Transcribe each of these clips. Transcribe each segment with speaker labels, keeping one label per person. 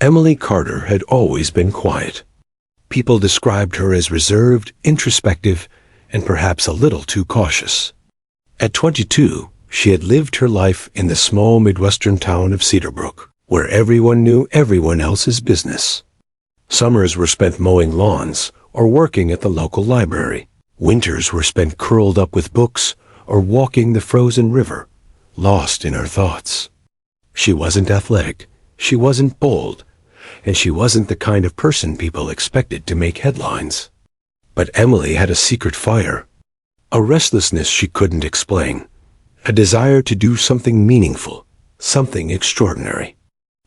Speaker 1: Emily Carter had always been quiet. People described her as reserved, introspective, and perhaps a little too cautious. At 22, she had lived her life in the small Midwestern town of Cedarbrook, where everyone knew everyone else's business. Summers were spent mowing lawns or working at the local library. Winters were spent curled up with books or walking the frozen river, lost in her thoughts. She wasn't athletic, she wasn't bold, and she wasn't the kind of person people expected to make headlines. But Emily had a secret fire, a restlessness she couldn't explain, a desire to do something meaningful, something extraordinary.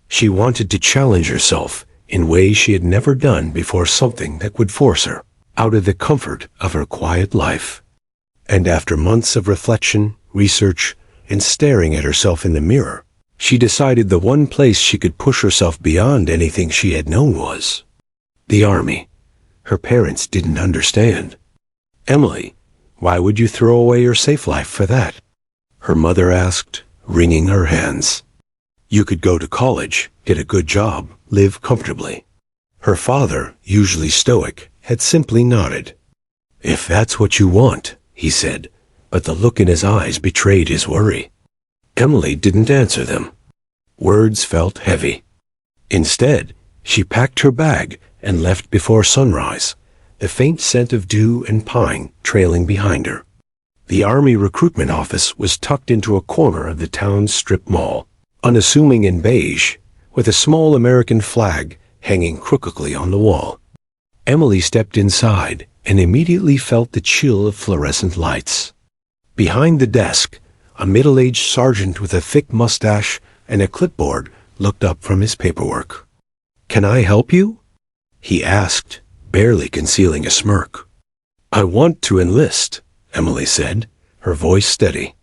Speaker 1: She wanted to challenge herself in ways she had never done before, something that would force her out of the comfort of her quiet life. And after months of reflection, research, and staring at herself in the mirror, she decided the one place she could push herself beyond anything she had known was the Army. Her parents didn't understand. "Emily, why would you throw away your safe life for that?" her mother asked, wringing her hands. "You could go to college, get a good job, live comfortably." Her father, usually stoic, had simply nodded. "If that's what you want," he said, but the look in his eyes betrayed his worry. Emily didn't answer them. Words felt heavy. Instead, she packed her bag and left before sunrise, the faint scent of dew and pine trailing behind her. The Army recruitment office was tucked into a corner of the town's strip mall, unassuming and beige, with a small American flag hanging crookedly on the wall. Emily stepped inside and immediately felt the chill of fluorescent lights. Behind the desk, a middle-aged sergeant with a thick mustache and a clipboard looked up from his paperwork. "Can I help you?" he asked, barely concealing a smirk. "I want to enlist," Emily said, her voice steady.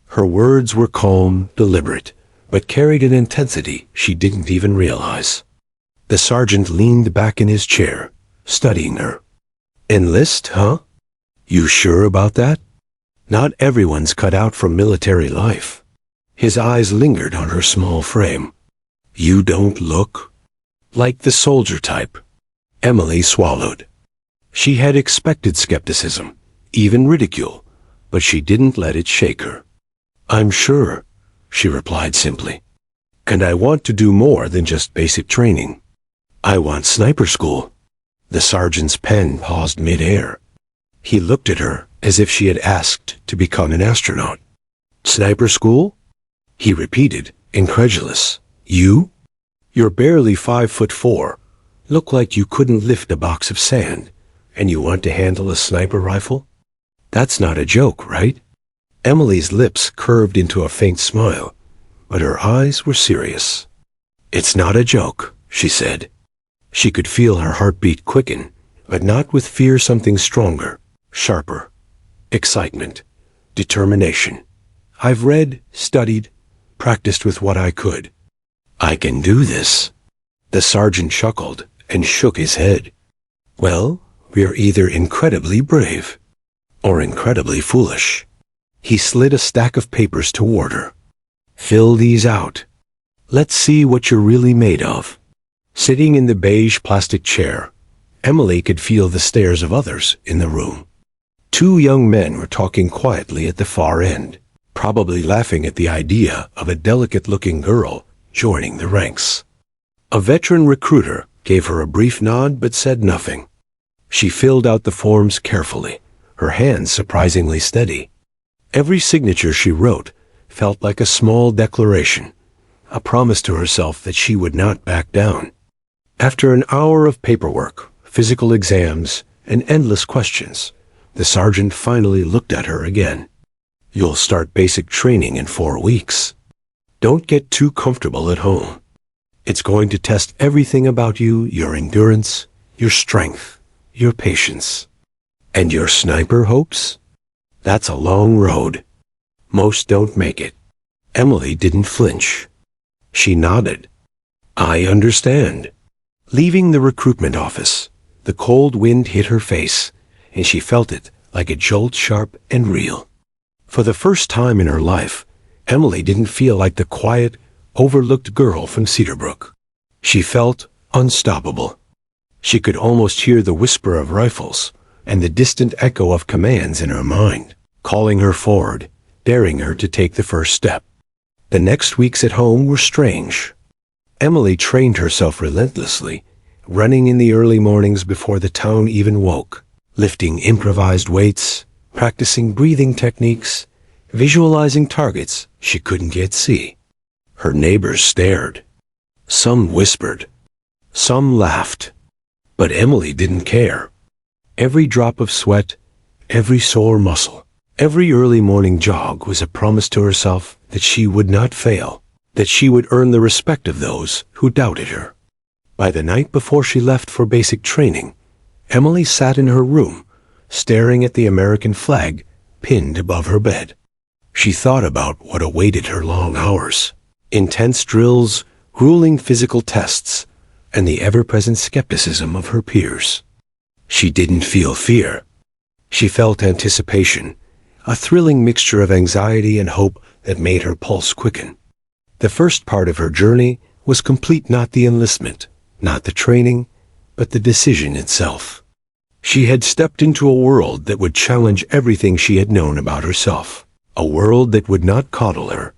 Speaker 1: Her words were calm, deliberate, but carried an intensity she didn't even realize. The sergeant leaned back in his chair, studying her. "Enlist, huh? You sure about that? Not everyone's cut out for military life." His eyes lingered on her small frame. "You don't look like the soldier type." Emily swallowed. She had expected skepticism, even ridicule, but she didn't let it shake her. "I'm sure," she replied simply. "And I want to do more than just basic training. I want sniper school." The sergeant's pen paused mid-air. He looked at her as if she had asked to become an astronaut. "Sniper school?" he repeated, incredulous. "You? You're barely 5'4", look like you couldn't lift a box of sand, and you want to handle a sniper rifle? That's not a joke, right?" Emily's lips curved into a faint smile, but her eyes were serious. "It's not a joke," she said. She could feel her heartbeat quicken, but not with fear, something stronger, sharper. Excitement, determination. "I've read, studied, practiced with what I could. I can do this." The sergeant chuckled and shook his head. "Well, we're either incredibly brave or incredibly foolish." He slid a stack of papers toward her. "Fill these out. Let's see what you're really made of." Sitting in the beige plastic chair, Emily could feel the stares of others in the room. Two young men were talking quietly at the far end, probably laughing at the idea of a delicate-looking girl joining the ranks. A veteran recruiter gave her a brief nod but said nothing. She filled out the forms carefully, her hands surprisingly steady. Every signature she wrote felt like a small declaration, a promise to herself that she would not back down. After an hour of paperwork, physical exams, and endless questions, the sergeant finally looked at her again. "You'll start basic training in 4 weeks. Don't get too comfortable at home. It's going to test everything about you, your endurance, your strength, your patience. And your sniper hopes? That's a long road. Most don't make it." Emily didn't flinch. She nodded. "I understand." Leaving the recruitment office, the cold wind hit her face, and she felt it like a jolt, sharp and real. For the first time in her life, Emily didn't feel like the quiet, overlooked girl from Cedarbrook. She felt unstoppable. She could almost hear the whisper of rifles and the distant echo of commands in her mind, calling her forward, daring her to take the first step. The next weeks at home were strange. Emily trained herself relentlessly, running in the early mornings before the town even woke, lifting improvised weights, practicing breathing techniques, visualizing targets she couldn't yet see. Her neighbors stared. Some whispered. Some laughed. But Emily didn't care. Every drop of sweat, every sore muscle, every early morning jog was a promise to herself that she would not fail, that she would earn the respect of those who doubted her. By the night before she left for basic training, Emily sat in her room, staring at the American flag pinned above her bed. She thought about what awaited her long hours, intense drills, grueling physical tests, and the ever-present skepticism of her peers. She didn't feel fear. She felt anticipation, a thrilling mixture of anxiety and hope that made her pulse quicken. The first part of her journey was complete, not the enlistment, not the training, but the decision itself. She had stepped into a world that would challenge everything she had known about herself, a world that would not coddle her,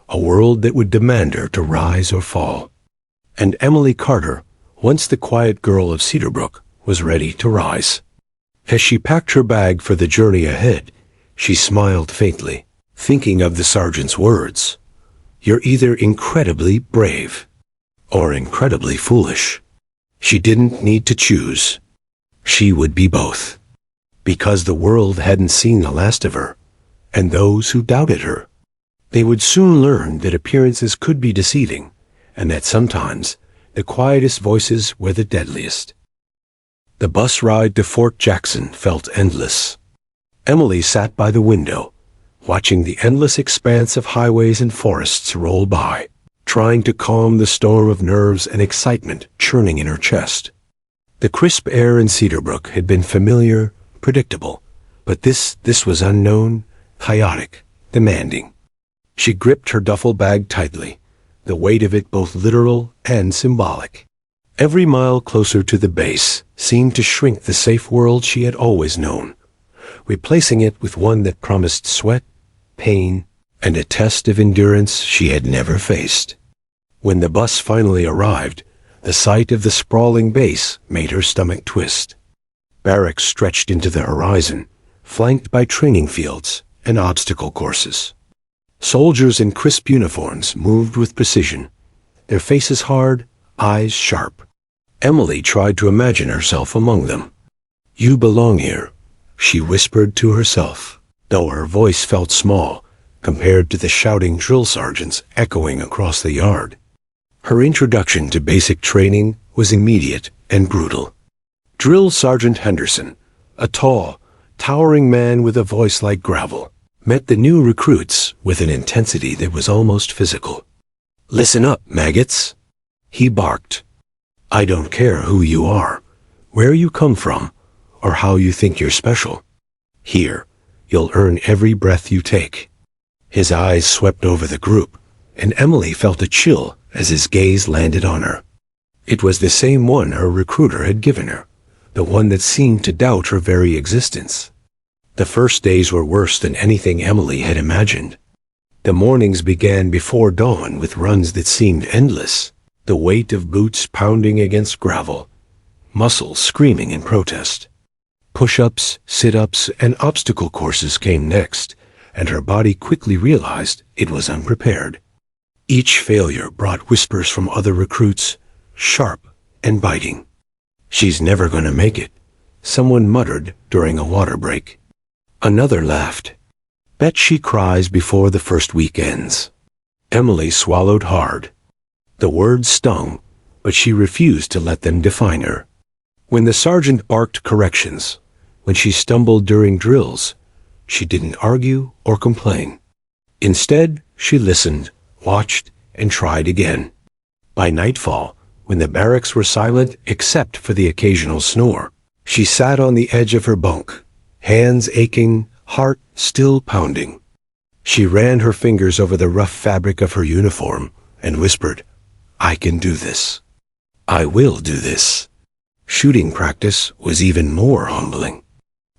Speaker 1: a world that would demand her to rise or fall. And Emily Carter, once the quiet girl of Cedarbrook, was ready to rise. As she packed her bag for the journey ahead, she smiled faintly, thinking of the sergeant's words. You're either incredibly brave or incredibly foolish. She didn't need to choose. She would be both. Because the world hadn't seen the last of her, and those who doubted her. They would soon learn that appearances could be deceiving, and that sometimes the quietest voices were the deadliest. The bus ride to Fort Jackson felt endless. Emily sat by the window, watching the endless expanse of highways and forests roll by, trying to calm the storm of nerves and excitement churning in her chest. The crisp air in Cedarbrook had been familiar, predictable, but this was unknown, chaotic, demanding. She gripped her duffel bag tightly, the weight of it both literal and symbolic. Every mile closer to the base seemed to shrink the safe world she had always known, replacing it with one that promised sweat, pain, and a test of endurance she had never faced. When the bus finally arrived, the sight of the sprawling base made her stomach twist. Barracks stretched into the horizon, flanked by training fields and obstacle courses. Soldiers in crisp uniforms moved with precision, their faces hard, eyes sharp. Emily tried to imagine herself among them. You belong here, she whispered to herself, though her voice felt small compared to the shouting drill sergeants echoing across the yard. Her introduction to basic training was immediate and brutal. Drill Sergeant Henderson, a tall, towering man with a voice like gravel, met the new recruits with an intensity that was almost physical. Listen up, maggots, he barked. I don't care who you are, where you come from, or how you think you're special. Here, you'll earn every breath you take. His eyes swept over the group, and Emily felt a chill as his gaze landed on her. It was the same one her recruiter had given her, the one that seemed to doubt her very existence. The first days were worse than anything Emily had imagined. The mornings began before dawn with runs that seemed endless, the weight of boots pounding against gravel, muscles screaming in protest. Push-ups, sit-ups, and obstacle courses came next, and her body quickly realized it was unprepared. Each failure brought whispers from other recruits, sharp and biting. She's never going to make it, someone muttered during a water break. Another laughed. Bet she cries before the first week ends. Emily swallowed hard. The words stung, but she refused to let them define her. When the sergeant barked corrections, when she stumbled during drills, she didn't argue or complain. Instead, she listened, watched, and tried again. By nightfall, when the barracks were silent except for the occasional snore, she sat on the edge of her bunk, hands aching, heart still pounding. She ran her fingers over the rough fabric of her uniform and whispered, I can do this. I will do this. Shooting practice was even more humbling.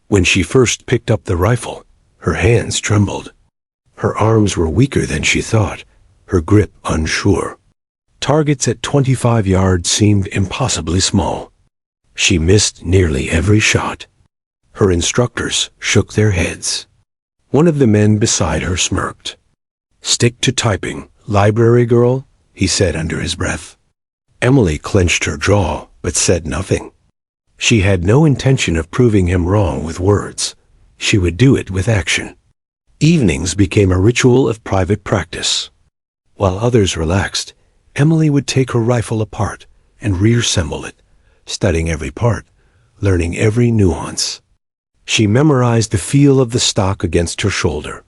Speaker 1: When she first picked up the rifle, her hands trembled. Her arms were weaker than she thought, her grip unsure. Targets at 25 yards seemed impossibly small. She missed nearly every shot. Her instructors shook their heads. One of the men beside her smirked. "Stick to typing, library girl," he said under his breath. Emily clenched her jaw, but said nothing. She had no intention of proving him wrong with words. She would do it with action. Evenings became a ritual of private practice. While others relaxed, Emily would take her rifle apart and reassemble it, studying every part, learning every nuance. She memorized the feel of the stock against her shoulder,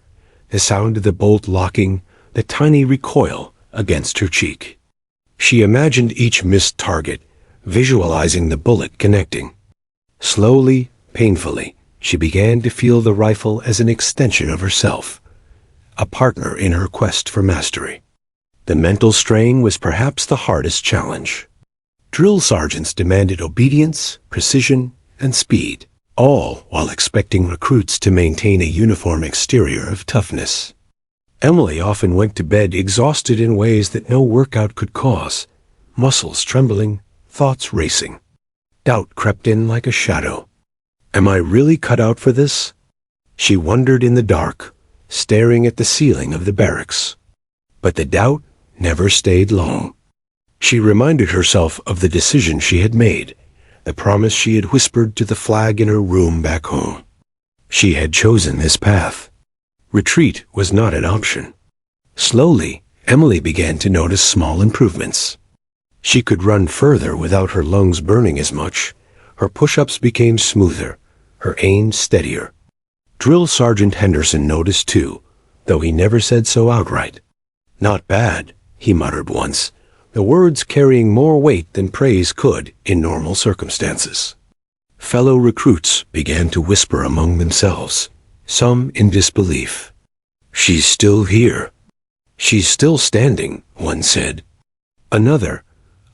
Speaker 1: the sound of the bolt locking, the tiny recoil against her cheek. She imagined each missed target, visualizing the bullet connecting. Slowly, painfully, she began to feel the rifle as an extension of herself, a partner in her quest for mastery. The mental strain was perhaps the hardest challenge. Drill sergeants demanded obedience, precision, and speed, all while expecting recruits to maintain a uniform exterior of toughness. Emily often went to bed exhausted in ways that no workout could cause, muscles trembling, thoughts racing. Doubt crept in like a shadow. Am I really cut out for this? She wondered in the dark, staring at the ceiling of the barracks. But the doubt never stayed long. She reminded herself of the decision she had made, the promise she had whispered to the flag in her room back home. She had chosen this path. Retreat was not an option. Slowly, Emily began to notice small improvements. She could run further without her lungs burning as much. Her push-ups became smoother, her aim steadier. Drill Sergeant Henderson noticed too, though he never said so outright. "Not bad," he muttered once, the words carrying more weight than praise could in normal circumstances. Fellow recruits began to whisper among themselves, some in disbelief. "She's still here." "She's still standing," one said. Another,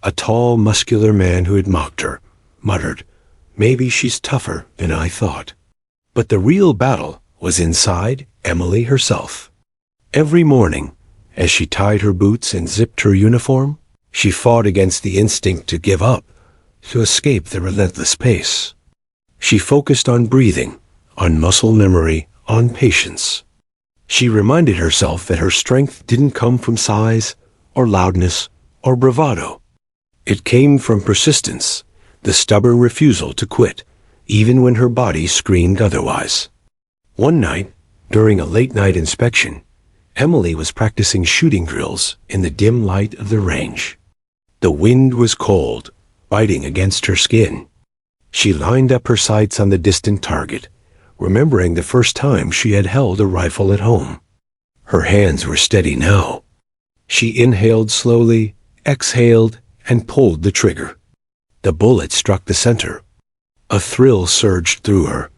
Speaker 1: a tall, muscular man who had mocked her, muttered, "Maybe she's tougher than I thought." But the real battle was inside Emily herself. Every morning, as she tied her boots and zipped her uniform, she fought against the instinct to give up, to escape the relentless pace. She focused on breathing, on muscle memory, on patience. She reminded herself that her strength didn't come from size, or loudness, or bravado. It came from persistence, the stubborn refusal to quit, even when her body screamed otherwise. One night, during a late-night inspection, Emily was practicing shooting drills in the dim light of the range. The wind was cold, biting against her skin. She lined up her sights on the distant target, remembering the first time she had held a rifle at home. Her hands were steady now. She inhaled slowly, exhaled, and pulled the trigger. The bullet struck the center. A thrill surged through her,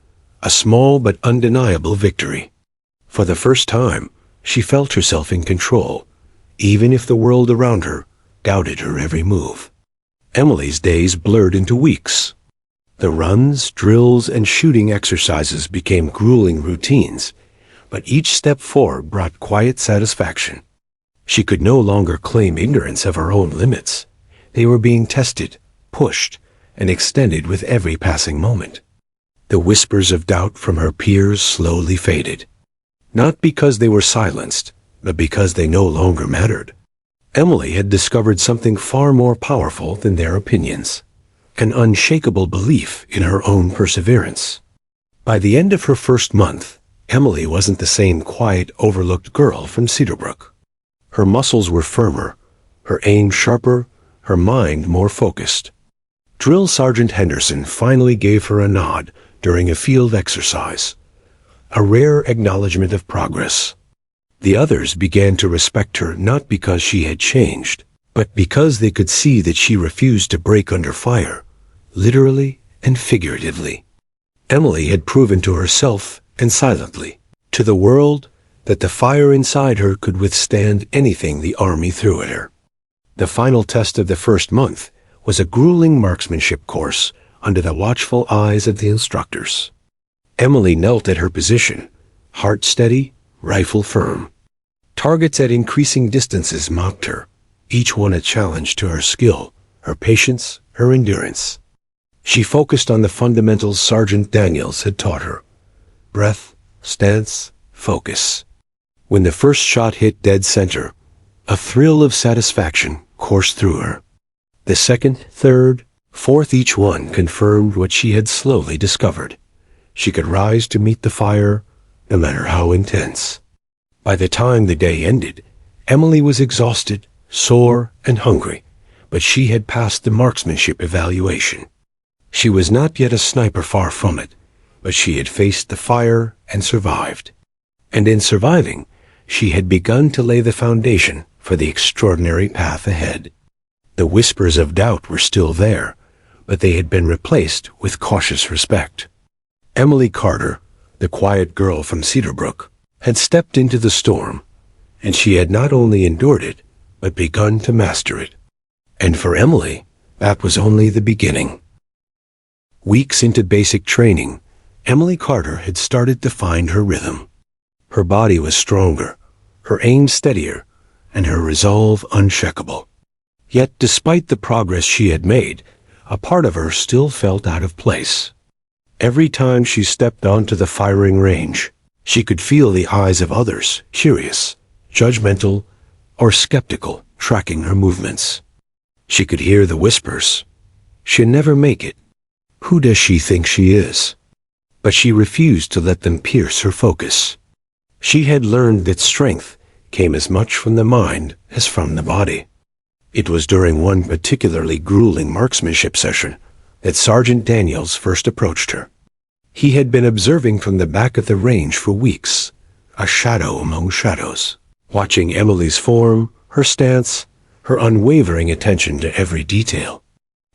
Speaker 1: a small but undeniable victory. For the first time, she felt herself in control, even if the world around her doubted her every move. Emily's days blurred into weeks. The runs, drills, and shooting exercises became grueling routines, but each step forward brought quiet satisfaction. She could no longer claim ignorance of her own limits. They were being tested, pushed, and extended with every passing moment. The whispers of doubt from her peers slowly faded, not because they were silenced, but because they no longer mattered. Emily had discovered something far more powerful than their opinions, an unshakable belief in her own perseverance. By the end of her first month, Emily wasn't the same quiet, overlooked girl from Cedarbrook. Her muscles were firmer, her aim sharper, her mind more focused. Drill Sergeant Henderson finally gave her a nod during a field exercise, a rare acknowledgement of progress. The others began to respect her not because she had changed, but because they could see that she refused to break under fire, literally and figuratively. Emily had proven to herself, and silently, to the world, that the fire inside her could withstand anything the army threw at her. The final test of the first month was a grueling marksmanship course under the watchful eyes of the instructors. Emily knelt at her position, heart steady, rifle firm. Targets at increasing distances mocked her, each one a challenge to her skill, her patience, her endurance. She focused on the fundamentals Sergeant Daniels had taught her: breath, stance, focus. When the first shot hit dead center, a thrill of satisfaction coursed through her. The second, third, fourth, each one confirmed what she had slowly discovered. She could rise to meet the fire, no matter how intense. By the time the day ended, Emily was exhausted, sore, and hungry, but she had passed the marksmanship evaluation. She was not yet a sniper, far from it, but she had faced the fire and survived. And in surviving, she had begun to lay the foundation for the extraordinary path ahead. The whispers of doubt were still there, but they had been replaced with cautious respect. Emily Carter, the quiet girl from Cedarbrook, had stepped into the storm, and she had not only endured it, but begun to master it. And for Emily, that was only the beginning. Weeks into basic training, Emily Carter had started to find her rhythm. Her body was stronger, her aim steadier, and her resolve unshakable. Yet despite the progress she had made, a part of her still felt out of place. Every time she stepped onto the firing range, she could feel the eyes of others, curious, judgmental, or skeptical, tracking her movements. She could hear the whispers. She'll never make it. Who does she think she is? But she refused to let them pierce her focus. She had learned that strength came as much from the mind as from the body. It was during one particularly grueling marksmanship session that Sergeant Daniels first approached her. He had been observing from the back of the range for weeks, a shadow among shadows, watching Emily's form, her stance, her unwavering attention to every detail.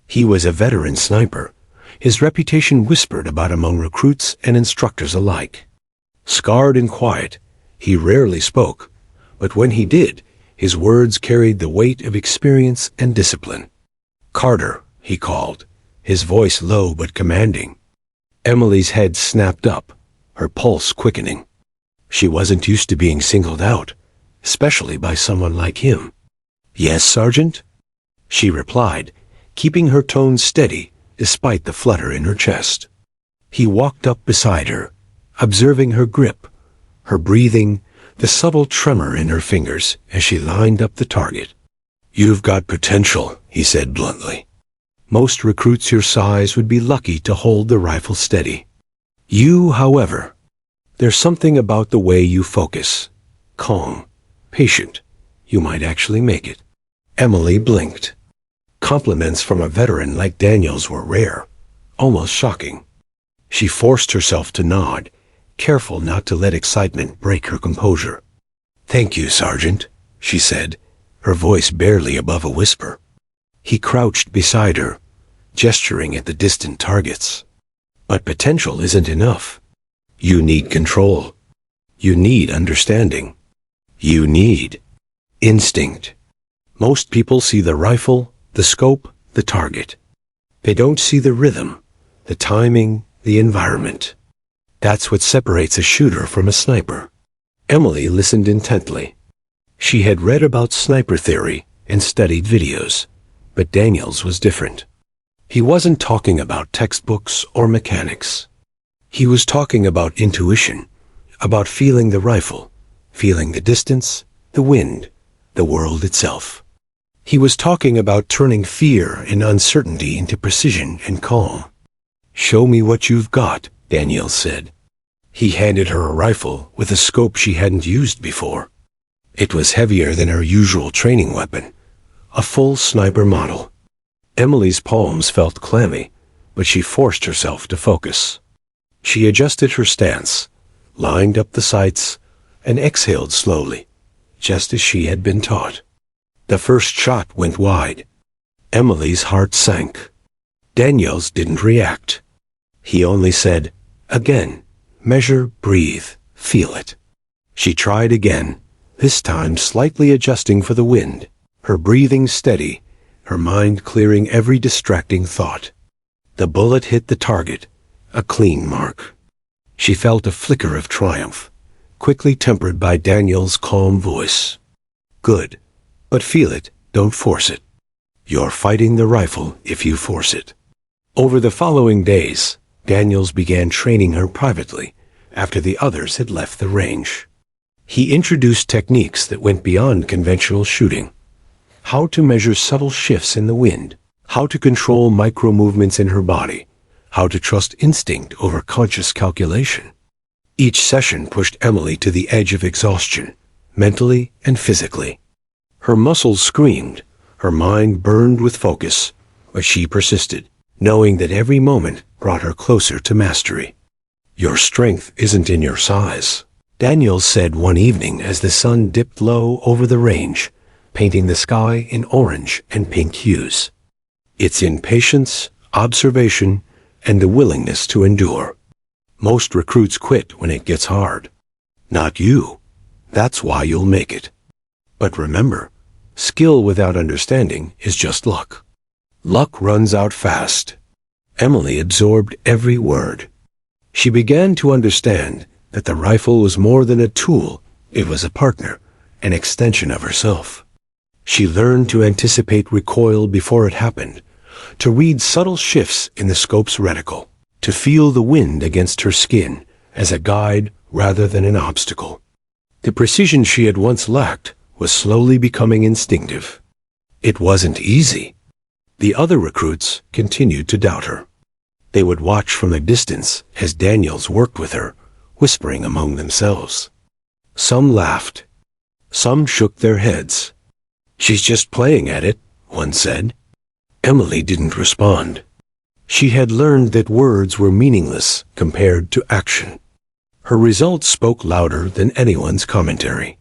Speaker 1: He was a veteran sniper, his reputation whispered about among recruits and instructors alike. Scarred and quiet, he rarely spoke, but when he did, his words carried the weight of experience and discipline. "Carter," he called, his voice low but commanding. Emily's head snapped up, her pulse quickening. She wasn't used to being singled out, especially by someone like him. "Yes, Sergeant?" she replied, keeping her tone steady despite the flutter in her chest. He walked up beside her, observing her grip, her breathing, the subtle tremor in her fingers as she lined up the target. "You've got potential," he said bluntly. "Most recruits your size would be lucky to hold the rifle steady. You, however, there's something about the way you focus. Calm, patient. You might actually make it." Emily blinked. Compliments from a veteran like Daniels were rare, almost shocking. She forced herself to nod, careful not to let excitement break her composure. "Thank you, Sergeant," she said, her voice barely above a whisper. He crouched beside her, gesturing at the distant targets. "But potential isn't enough. You need control. You need understanding. You need instinct. Most people see the rifle, the scope, the target. They don't see the rhythm, the timing, the environment. That's what separates a shooter from a sniper." Emily listened intently. She had read about sniper theory and studied videos, but Daniels was different. He wasn't talking about textbooks or mechanics. He was talking about intuition, about feeling the rifle, feeling the distance, the wind, the world itself. He was talking about turning fear and uncertainty into precision and calm. "Show me what you've got," Daniels said. He handed her a rifle with a scope she hadn't used before. It was heavier than her usual training weapon, a full sniper model. Emily's palms felt clammy, but she forced herself to focus. She adjusted her stance, lined up the sights, and exhaled slowly, just as she had been taught. The first shot went wide. Emily's heart sank. Daniels didn't react. He only said, "Again, measure, breathe, feel it." She tried again, this time slightly adjusting for the wind, her breathing steady, her mind clearing every distracting thought. The bullet hit the target, a clean mark. She felt a flicker of triumph, quickly tempered by Daniel's calm voice. Good, but feel it, don't force it. You're fighting the rifle if you force it. Over the following days, Daniels began training her privately after the others had left the range. He introduced techniques that went beyond conventional shooting. How to measure subtle shifts in the wind, how to control micro-movements in her body, how to trust instinct over conscious calculation. Each session pushed Emily to the edge of exhaustion, mentally and physically. Her muscles screamed, her mind burned with focus, but she persisted, knowing that every moment brought her closer to mastery. Your strength isn't in your size, Daniels said one evening as the sun dipped low over the range, painting the sky in orange and pink hues. It's in patience, observation, and the willingness to endure. Most recruits quit when it gets hard. Not you. That's why you'll make it. But remember, skill without understanding is just luck. Luck runs out fast. Emily absorbed every word. She began to understand that the rifle was more than a tool, it was a partner, an extension of herself. She learned to anticipate recoil before it happened, to read subtle shifts in the scope's reticle, to feel the wind against her skin as a guide rather than an obstacle. The precision she had once lacked was slowly becoming instinctive. It wasn't easy. The other recruits continued to doubt her. They would watch from a distance as Daniels worked with her, whispering among themselves. Some laughed. Some shook their heads. She's just playing at it, one said. Emily didn't respond. She had learned that words were meaningless compared to action. Her results spoke louder than anyone's commentary.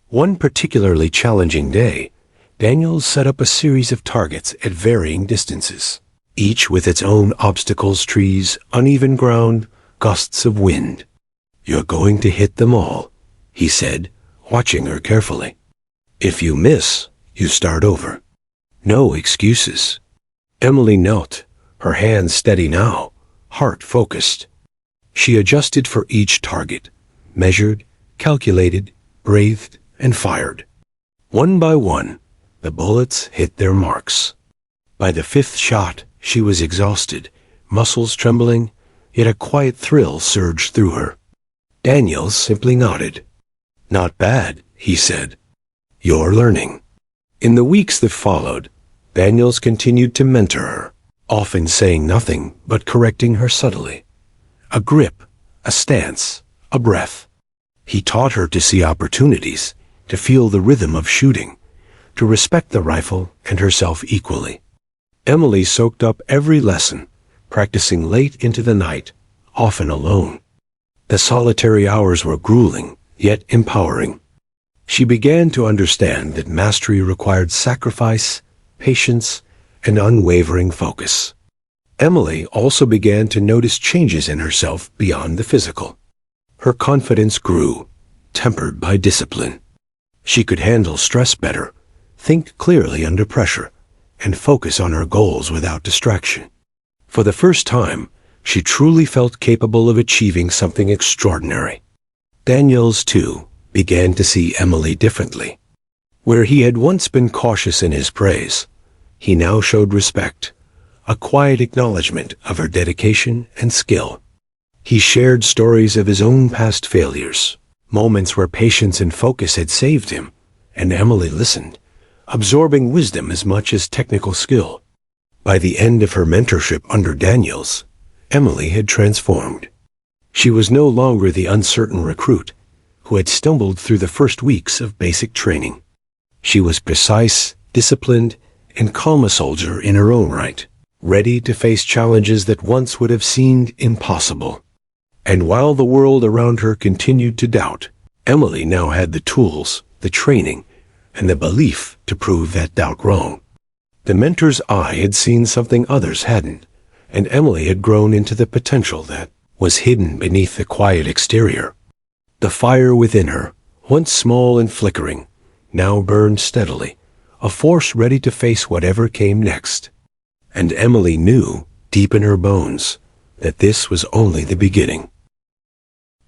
Speaker 1: One particularly challenging day, Daniels set up a series of targets at varying distances, each with its own obstacles, trees, uneven ground, gusts of wind. You're going to hit them all, he said, watching her carefully. If you miss, you start over. No excuses. Emily knelt, her hands steady now, heart focused. She adjusted for each target, measured, calculated, breathed, and fired. One by one, the bullets hit their marks. By the fifth shot, she was exhausted, muscles trembling, yet a quiet thrill surged through her. Daniels simply nodded. Not bad, he said. You're learning. In the weeks that followed, Daniels continued to mentor her, often saying nothing but correcting her subtly. A grip, a stance, a breath. He taught her to see opportunities, to feel the rhythm of shooting, to respect the rifle and herself equally. Emily soaked up every lesson, practicing late into the night, often alone. The solitary hours were grueling, yet empowering. She began to understand that mastery required sacrifice, patience, and unwavering focus. Emily also began to notice changes in herself beyond the physical. Her confidence grew, tempered by discipline. She could handle stress better, think clearly under pressure, and focus on her goals without distraction. For the first time, she truly felt capable of achieving something extraordinary. Daniels, too, began to see Emily differently. Where he had once been cautious in his praise, he now showed respect, a quiet acknowledgement of her dedication and skill. He shared stories of his own past failures, moments where patience and focus had saved him, and Emily listened, absorbing wisdom as much as technical skill. By the end of her mentorship under Daniels, Emily had transformed. She was no longer the uncertain recruit who had stumbled through the first weeks of basic training. She was precise, disciplined, and calm a soldier in her own right, ready to face challenges that once would have seemed impossible. And while the world around her continued to doubt, Emily now had the tools, the training, and the belief to prove that doubt wrong. The mentor's eye had seen something others hadn't, and Emily had grown into the potential that was hidden beneath the quiet exterior. The fire within her, once small and flickering, now burned steadily, a force ready to face whatever came next. And Emily knew, deep in her bones, that this was only the beginning.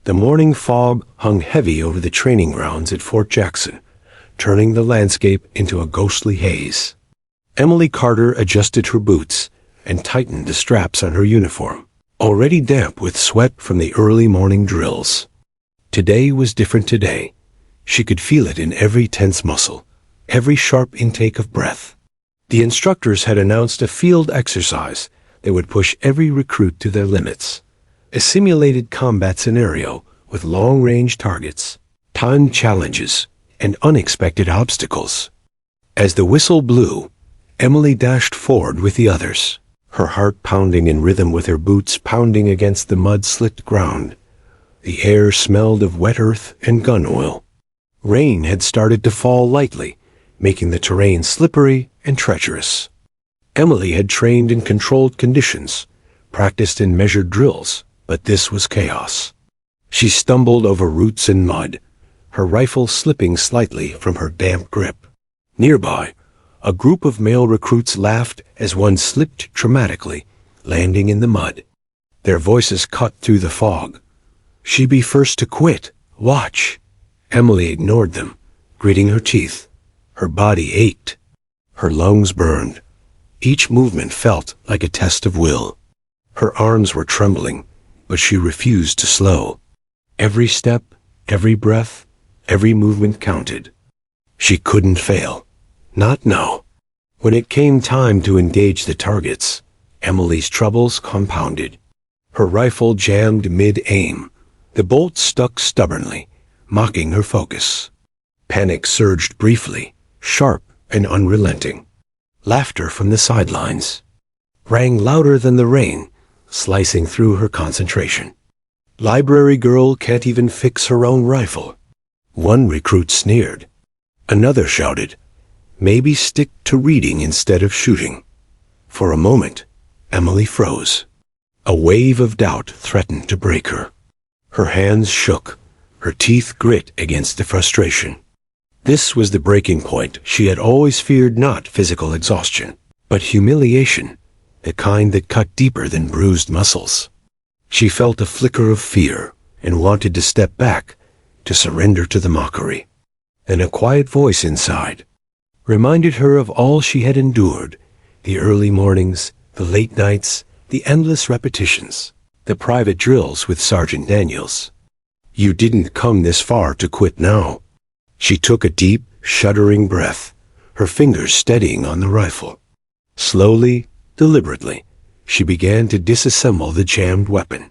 Speaker 1: The morning fog hung heavy over the training grounds at Fort Jackson, turning the landscape into a ghostly haze. Emily Carter adjusted her boots and tightened the straps on her uniform, already damp with sweat from the early morning drills. Today was different today. She could feel it in every tense muscle, every sharp intake of breath. The instructors had announced a field exercise that would push every recruit to their limits. A simulated combat scenario with long-range targets, timed challenges, and unexpected obstacles. As the whistle blew, Emily dashed forward with the others, her heart pounding in rhythm with her boots pounding against the mud-slicked ground. The air smelled of wet earth and gun oil. Rain had started to fall lightly, making the terrain slippery and treacherous. Emily had trained in controlled conditions, practiced in measured drills, but this was chaos. She stumbled over roots and mud, her rifle slipping slightly from her damp grip. Nearby, a group of male recruits laughed as one slipped dramatically, landing in the mud. Their voices cut through the fog. "She be first to quit. Watch." Emily ignored them, gritting her teeth. Her body ached. Her lungs burned. Each movement felt like a test of will. Her arms were trembling, but she refused to slow. Every step, every breath, every movement counted. She couldn't fail. Not now. When it came time to engage the targets, Emily's troubles compounded. Her rifle jammed mid-aim. The bolt stuck stubbornly, mocking her focus. Panic surged briefly, sharp and unrelenting. Laughter from the sidelines rang louder than the rain, slicing through her concentration. "Library girl can't even fix her own rifle." One recruit sneered. Another shouted, "Maybe stick to reading instead of shooting." For a moment, Emily froze. A wave of doubt threatened to break her. Her hands shook, her teeth grit against the frustration. This was the breaking point. She had always feared not physical exhaustion, but humiliation, the kind that cut deeper than bruised muscles. She felt a flicker of fear and wanted to step back, to surrender to the mockery. Then a quiet voice inside reminded her of all she had endured, the early mornings, the late nights, the endless repetitions, the private drills with Sergeant Daniels. "You didn't come this far to quit now." She took a deep, shuddering breath, her fingers steadying on the rifle. Slowly, deliberately, she began to disassemble the jammed weapon,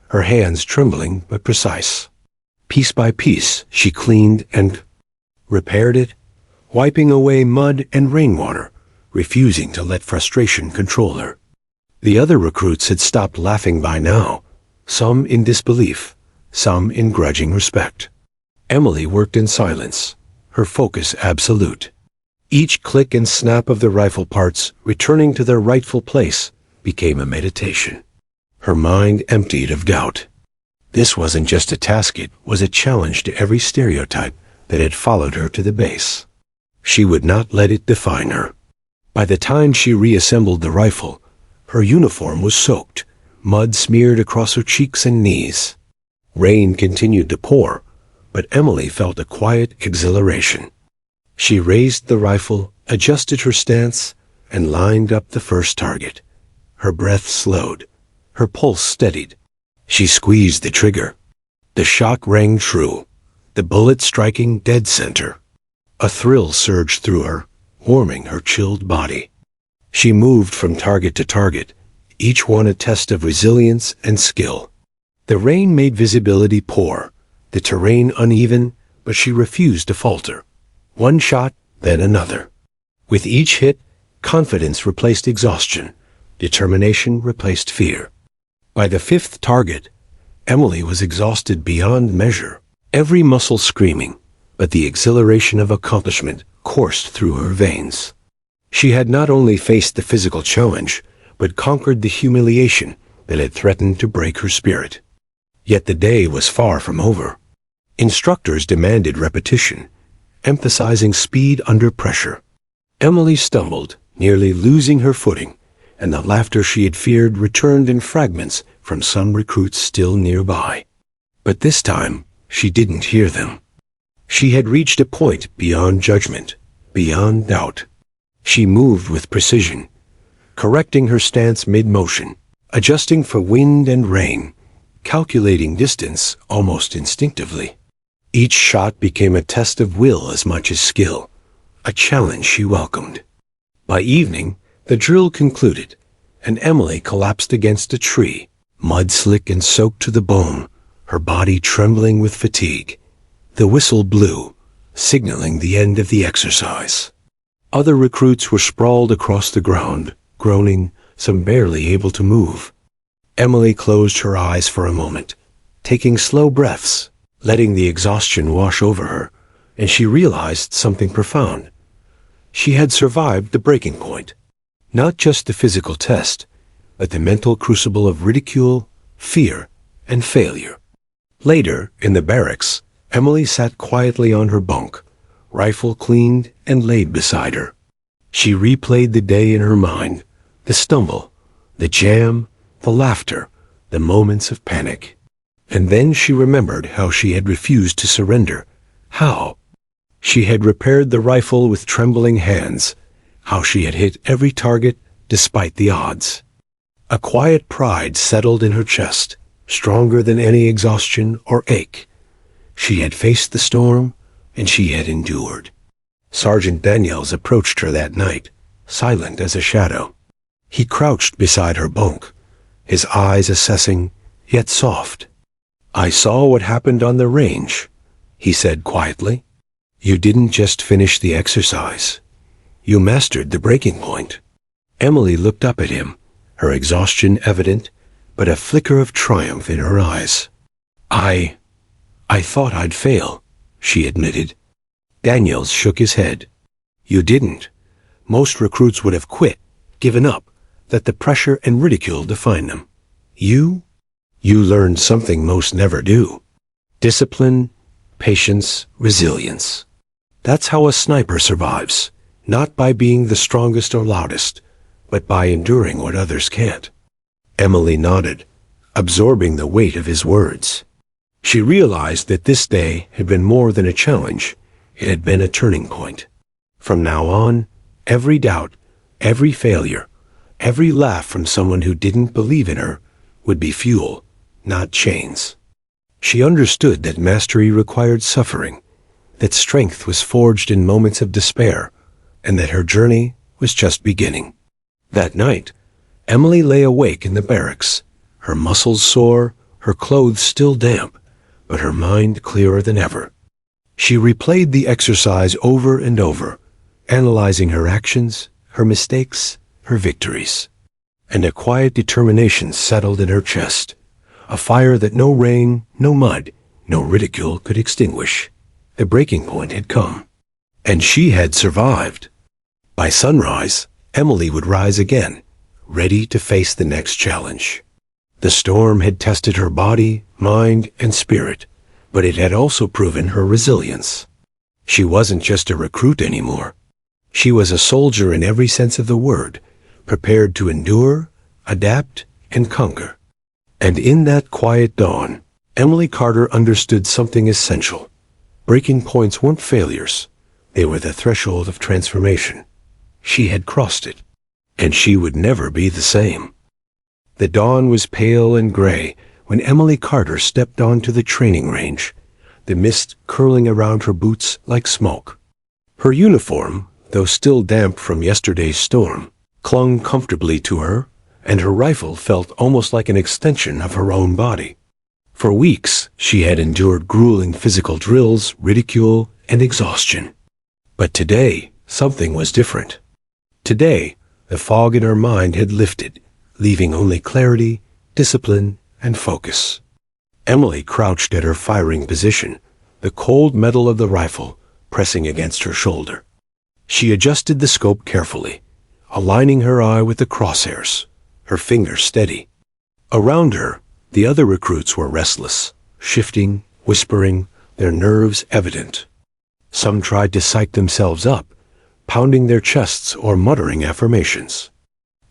Speaker 1: her hands trembling but precise. Piece by piece, she cleaned and repaired it, wiping away mud and rainwater, refusing to let frustration control her. The other recruits had stopped laughing by now, some in disbelief, some in grudging respect. Emily worked in silence, her focus absolute. Each click and snap of the rifle parts returning to their rightful place became a meditation. Her mind emptied of doubt. This wasn't just a task, it was a challenge to every stereotype that had followed her to the base. She would not let it define her. By the time she reassembled the rifle, her uniform was soaked, mud smeared across her cheeks and knees. Rain continued to pour, but Emily felt a quiet exhilaration. She raised the rifle, adjusted her stance, and lined up the first target. Her breath slowed, her pulse steadied. She squeezed the trigger. The shot rang true, the bullet striking dead center. A thrill surged through her, warming her chilled body. She moved from target to target, each one a test of resilience and skill. The rain made visibility poor, the terrain uneven, but she refused to falter. One shot, then another. With each hit, confidence replaced exhaustion, determination replaced fear. By the fifth target, Emily was exhausted beyond measure, every muscle screaming, but the exhilaration of accomplishment coursed through her veins. She had not only faced the physical challenge, but conquered the humiliation that had threatened to break her spirit. Yet the day was far from over. Instructors demanded repetition, emphasizing speed under pressure. Emily stumbled, nearly losing her footing, and the laughter she had feared returned in fragments from some recruits still nearby. But this time, she didn't hear them. She had reached a point beyond judgment, beyond doubt. She moved with precision, correcting her stance mid-motion, adjusting for wind and rain, calculating distance almost instinctively. Each shot became a test of will as much as skill, a challenge she welcomed. By evening, the drill concluded, and Emily collapsed against a tree, mud-slick and soaked to the bone, her body trembling with fatigue. The whistle blew, signaling the end of the exercise. Other recruits were sprawled across the ground, groaning, some barely able to move. Emily closed her eyes for a moment, taking slow breaths, letting the exhaustion wash over her, and she realized something profound. She had survived the breaking point. Not just the physical test, but the mental crucible of ridicule, fear, and failure. Later, in the barracks, Emily sat quietly on her bunk, rifle cleaned and laid beside her. She replayed the day in her mind, the stumble, the jam, the laughter, the moments of panic. And then she remembered how she had refused to surrender. How? She had repaired the rifle with trembling hands, how she had hit every target despite the odds. A quiet pride settled in her chest, stronger than any exhaustion or ache. She had faced the storm, and she had endured. Sergeant Daniels approached her that night, silent as a shadow. He crouched beside her bunk, his eyes assessing, yet soft. "I saw what happened on the range," he said quietly. "You didn't just finish the exercise. You mastered the breaking point." Emily looked up at him, her exhaustion evident, but a flicker of triumph in her eyes. I thought I'd fail," she admitted. Daniels shook his head. "You didn't. Most recruits would have quit, given up, let the pressure and ridicule define them. You learned something most never do. Discipline, patience, resilience. That's how a sniper survives, not by being the strongest or loudest, but by enduring what others can't." Emily nodded, absorbing the weight of his words. She realized that this day had been more than a challenge. It had been a turning point. From now on, every doubt, every failure, every laugh from someone who didn't believe in her would be fuel, not chains. She understood that mastery required suffering, that strength was forged in moments of despair, and that her journey was just beginning. That night, Emily lay awake in the barracks, her muscles sore, her clothes still damp, but her mind clearer than ever. She replayed the exercise over and over, analyzing her actions, her mistakes, her victories. And a quiet determination settled in her chest, a fire that no rain, no mud, no ridicule could extinguish. The breaking point had come, and she had survived. By sunrise, Emily would rise again, ready to face the next challenge. The storm had tested her body, mind, and spirit, but it had also proven her resilience. She wasn't just a recruit anymore. She was a soldier in every sense of the word, prepared to endure, adapt, and conquer. And in that quiet dawn, Emily Carter understood something essential. Breaking points weren't failures. They were the threshold of transformation. She had crossed it, and she would never be the same. The dawn was pale and gray when Emily Carter stepped onto the training range, the mist curling around her boots like smoke. Her uniform, though still damp from yesterday's storm, clung comfortably to her, and her rifle felt almost like an extension of her own body. For weeks, she had endured grueling physical drills, ridicule, and exhaustion. But today, something was different. Today, the fog in her mind had lifted, leaving only clarity, discipline, and focus. Emily crouched at her firing position, the cold metal of the rifle pressing against her shoulder. She adjusted the scope carefully, aligning her eye with the crosshairs, her fingers steady. Around her, the other recruits were restless, shifting, whispering, their nerves evident. Some tried to psych themselves up, pounding their chests or muttering affirmations.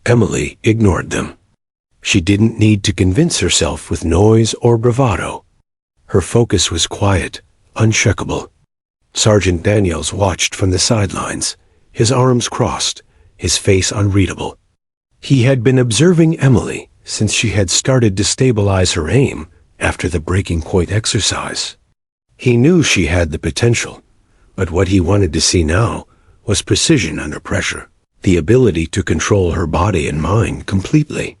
Speaker 1: Emily ignored them. She didn't need to convince herself with noise or bravado. Her focus was quiet, unshakable. Sergeant Daniels watched from the sidelines, his arms crossed, his face unreadable. He had been observing Emily since she had started to stabilize her aim after the breaking point exercise. He knew she had the potential, but what he wanted to see now was precision under pressure, the ability to control her body and mind completely.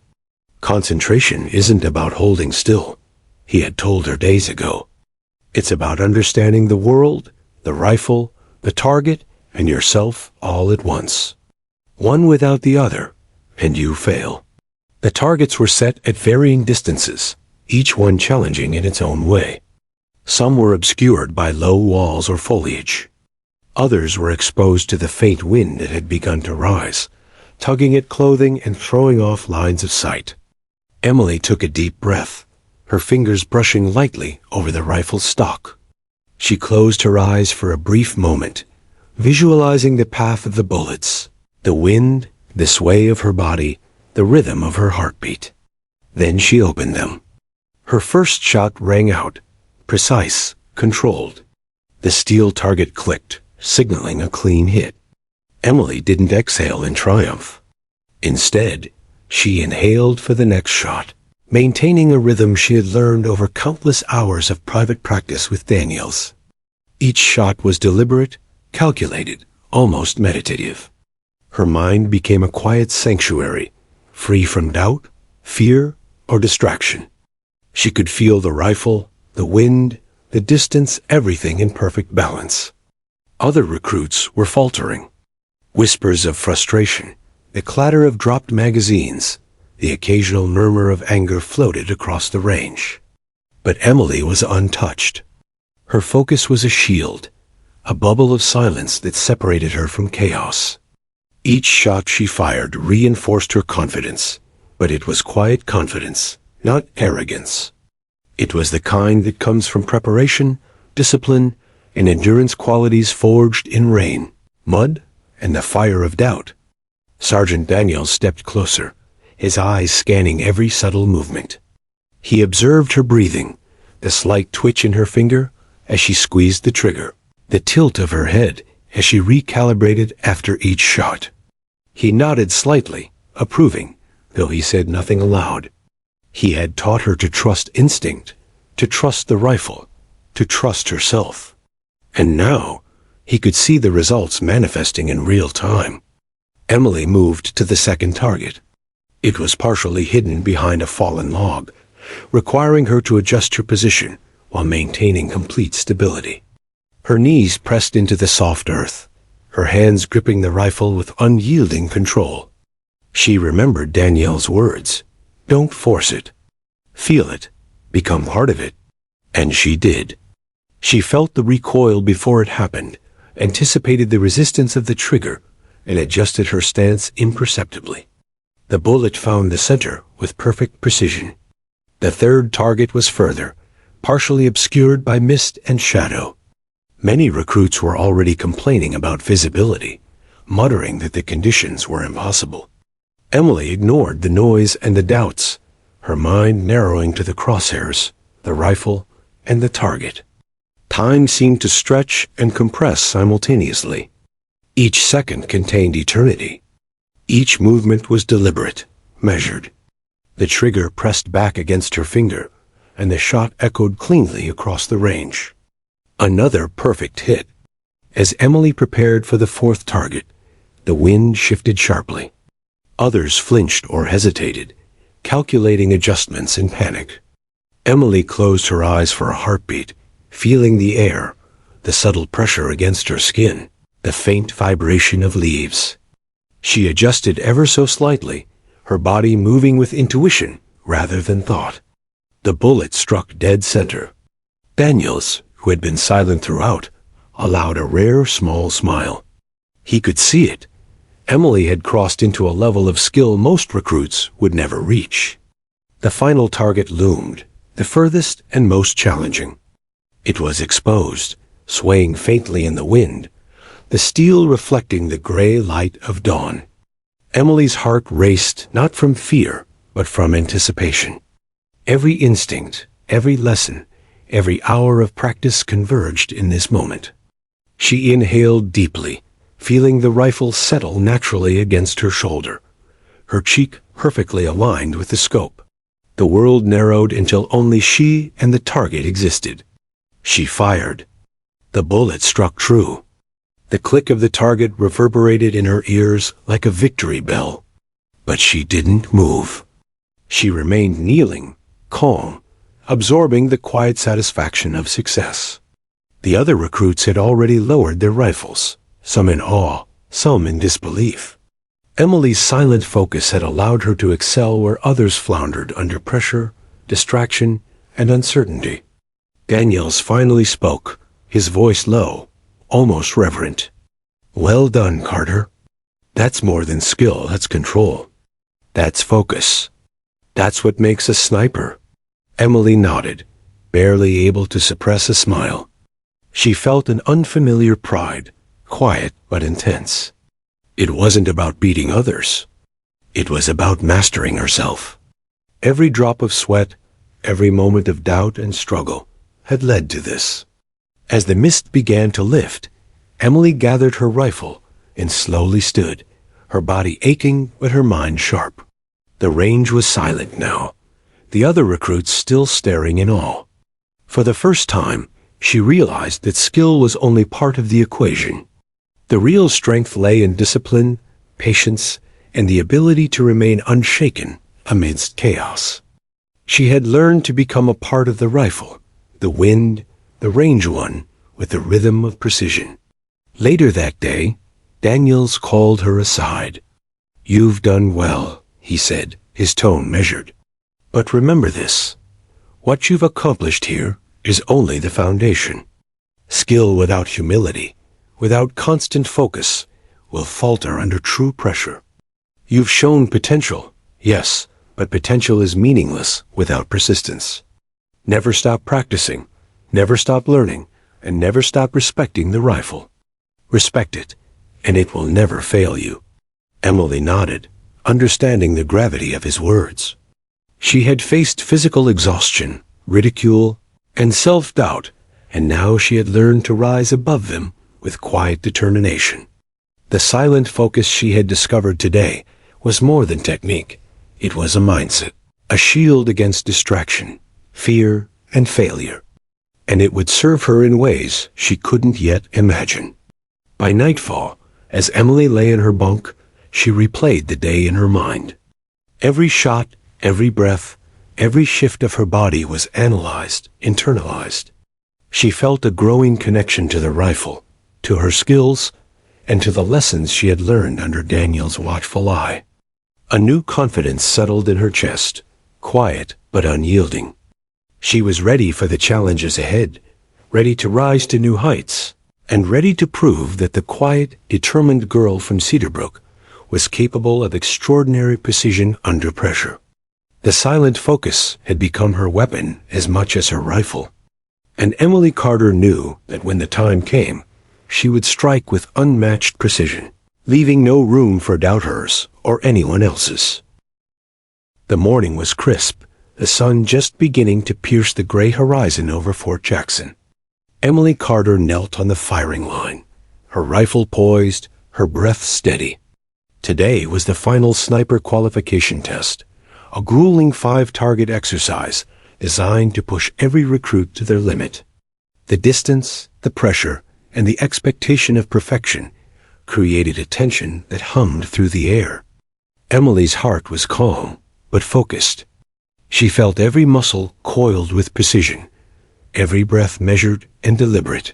Speaker 1: Concentration isn't about holding still, he had told her days ago. It's about understanding the world, the rifle, the target, and yourself all at once. One without the other, and you fail. The targets were set at varying distances, each one challenging in its own way. Some were obscured by low walls or foliage. Others were exposed to the faint wind that had begun to rise, tugging at clothing and throwing off lines of sight. Emily took a deep breath, her fingers brushing lightly over the rifle's stock. She closed her eyes for a brief moment, visualizing the path of the bullets, the wind, the sway of her body, the rhythm of her heartbeat. Then she opened them. Her first shot rang out, precise, controlled. The steel target clicked, signaling a clean hit. Emily didn't exhale in triumph. Instead, she inhaled for the next shot, maintaining a rhythm she had learned over countless hours of private practice with Daniels. Each shot was deliberate, calculated, almost meditative. Her mind became a quiet sanctuary, free from doubt, fear, or distraction. She could feel the rifle, the wind, the distance, everything in perfect balance. Other recruits were faltering. Whispers of frustration, the clatter of dropped magazines, the occasional murmur of anger floated across the range. But Emily was untouched. Her focus was a shield, a bubble of silence that separated her from chaos. Each shot she fired reinforced her confidence, but it was quiet confidence, not arrogance. It was the kind that comes from preparation, discipline, and endurance qualities forged in rain, mud, and the fire of doubt. Sergeant Daniels stepped closer, his eyes scanning every subtle movement. He observed her breathing, the slight twitch in her finger as she squeezed the trigger, the tilt of her head as she recalibrated after each shot. He nodded slightly, approving, though he said nothing aloud. He had taught her to trust instinct, to trust the rifle, to trust herself. And now, he could see the results manifesting in real time. Emily moved to the second target. It was partially hidden behind a fallen log, requiring her to adjust her position while maintaining complete stability. Her knees pressed into the soft earth, her hands gripping the rifle with unyielding control. She remembered Danielle's words, "Don't force it. Feel it. Become part of it." And she did. She felt the recoil before it happened, anticipated the resistance of the trigger, and adjusted her stance imperceptibly. The bullet found the center with perfect precision. The third target was further, partially obscured by mist and shadow. Many recruits were already complaining about visibility, muttering that the conditions were impossible. Emily ignored the noise and the doubts, her mind narrowing to the crosshairs, the rifle, and the target. Time seemed to stretch and compress simultaneously. Each second contained eternity. Each movement was deliberate, measured. The trigger pressed back against her finger, and the shot echoed cleanly across the range. Another perfect hit. As Emily prepared for the fourth target, the wind shifted sharply. Others flinched or hesitated, calculating adjustments in panic. Emily closed her eyes for a heartbeat, feeling the air, the subtle pressure against her skin, the faint vibration of leaves. She adjusted ever so slightly, her body moving with intuition rather than thought. The bullet struck dead center. Daniels, who had been silent throughout, allowed a rare small smile. He could see it. Emily had crossed into a level of skill most recruits would never reach. The final target loomed, the furthest and most challenging. It was exposed, swaying faintly in the wind, the steel reflecting the gray light of dawn. Emily's heart raced not from fear, but from anticipation. Every instinct, every lesson, every hour of practice converged in this moment. She inhaled deeply, feeling the rifle settle naturally against her shoulder, her cheek perfectly aligned with the scope. The world narrowed until only she and the target existed. She fired. The bullet struck true. The click of the target reverberated in her ears like a victory bell. But she didn't move. She remained kneeling, calm, absorbing the quiet satisfaction of success. The other recruits had already lowered their rifles, some in awe, some in disbelief. Emily's silent focus had allowed her to excel where others floundered under pressure, distraction, and uncertainty. Daniels finally spoke, his voice low, almost reverent. "Well done, Carter. That's more than skill, that's control. That's focus. That's what makes a sniper." Emily nodded, barely able to suppress a smile. She felt an unfamiliar pride, quiet but intense. It wasn't about beating others. It was about mastering herself. Every drop of sweat, every moment of doubt and struggle had led to this. As the mist began to lift, Emily gathered her rifle and slowly stood, her body aching but her mind sharp. The range was silent now, the other recruits still staring in awe. For the first time, she realized that skill was only part of the equation. The real strength lay in discipline, patience, and the ability to remain unshaken amidst chaos. She had learned to become a part of the rifle, the wind, the range one, with the rhythm of precision. Later that day, Daniels called her aside. "You've done well," he said, his tone measured. "But remember this. What you've accomplished here is only the foundation. Skill without humility, without constant focus, will falter under true pressure. You've shown potential, yes, but potential is meaningless without persistence. Never stop practicing, never stop learning, and never stop respecting the rifle. Respect it, and it will never fail you." Emily nodded, understanding the gravity of his words. She had faced physical exhaustion, ridicule, and self-doubt, and now she had learned to rise above them with quiet determination. The silent focus she had discovered today was more than technique. It was a mindset, a shield against distraction, fear, and failure. And it would serve her in ways she couldn't yet imagine. By nightfall, as Emily lay in her bunk, she replayed the day in her mind. Every shot, every breath, every shift of her body was analyzed, internalized. She felt a growing connection to the rifle, to her skills, and to the lessons she had learned under Daniel's watchful eye. A new confidence settled in her chest, quiet but unyielding. She was ready for the challenges ahead, ready to rise to new heights, and ready to prove that the quiet, determined girl from Cedarbrook was capable of extraordinary precision under pressure. The silent focus had become her weapon as much as her rifle. And Emily Carter knew that when the time came, she would strike with unmatched precision, leaving no room for doubters or anyone else's. The morning was crisp, the sun just beginning to pierce the gray horizon over Fort Jackson. Emily Carter knelt on the firing line, her rifle poised, her breath steady. Today was the final sniper qualification test, a grueling 5-target exercise designed to push every recruit to their limit. The distance, the pressure, and the expectation of perfection created a tension that hummed through the air. Emily's heart was calm, but focused. She felt every muscle coiled with precision, every breath measured and deliberate.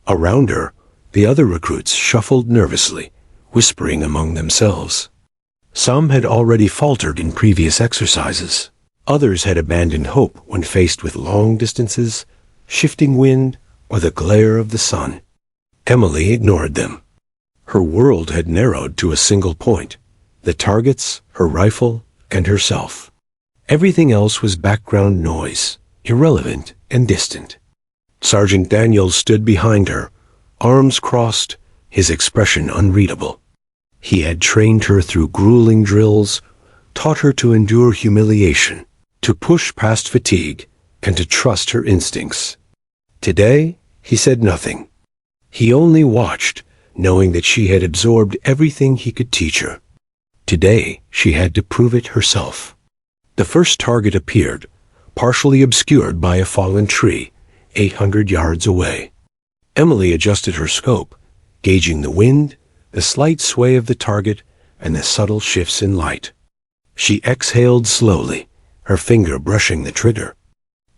Speaker 1: Around her, the other recruits shuffled nervously, whispering among themselves. Some had already faltered in previous exercises. Others had abandoned hope when faced with long distances, shifting wind, or the glare of the sun. Emily ignored them. Her world had narrowed to a single point: the targets, her rifle, and herself. Everything else was background noise, irrelevant and distant. Sergeant Daniels stood behind her, arms crossed, his expression unreadable. He had trained her through grueling drills, taught her to endure humiliation, to push past fatigue, and to trust her instincts. Today, he said nothing. He only watched, knowing that she had absorbed everything he could teach her. Today, she had to prove it herself. The first target appeared, partially obscured by a fallen tree, 800 yards away. Emily adjusted her scope, gauging the wind, the slight sway of the target, and the subtle shifts in light. She exhaled slowly, her finger brushing the trigger.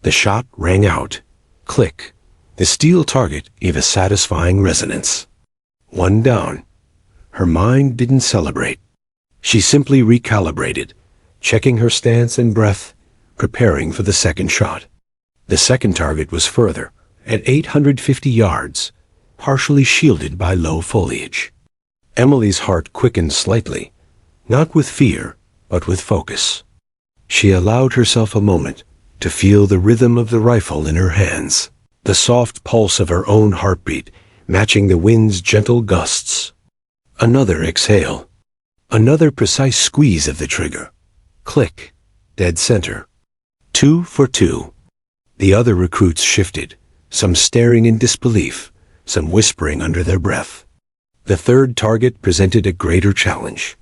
Speaker 1: The shot rang out. Click. The steel target gave a satisfying resonance. One down. Her mind didn't celebrate. She simply recalibrated, checking her stance and breath, preparing for the second shot. The second target was further, at 850 yards, partially shielded by low foliage. Emily's heart quickened slightly, not with fear, but with focus. She allowed herself a moment to feel the rhythm of the rifle in her hands, the soft pulse of her own heartbeat matching the wind's gentle gusts. Another exhale. Another precise squeeze of the trigger. Click. Dead center. 2 for 2. The other recruits shifted, some staring in disbelief, some whispering under their breath. The third target presented a greater challenge.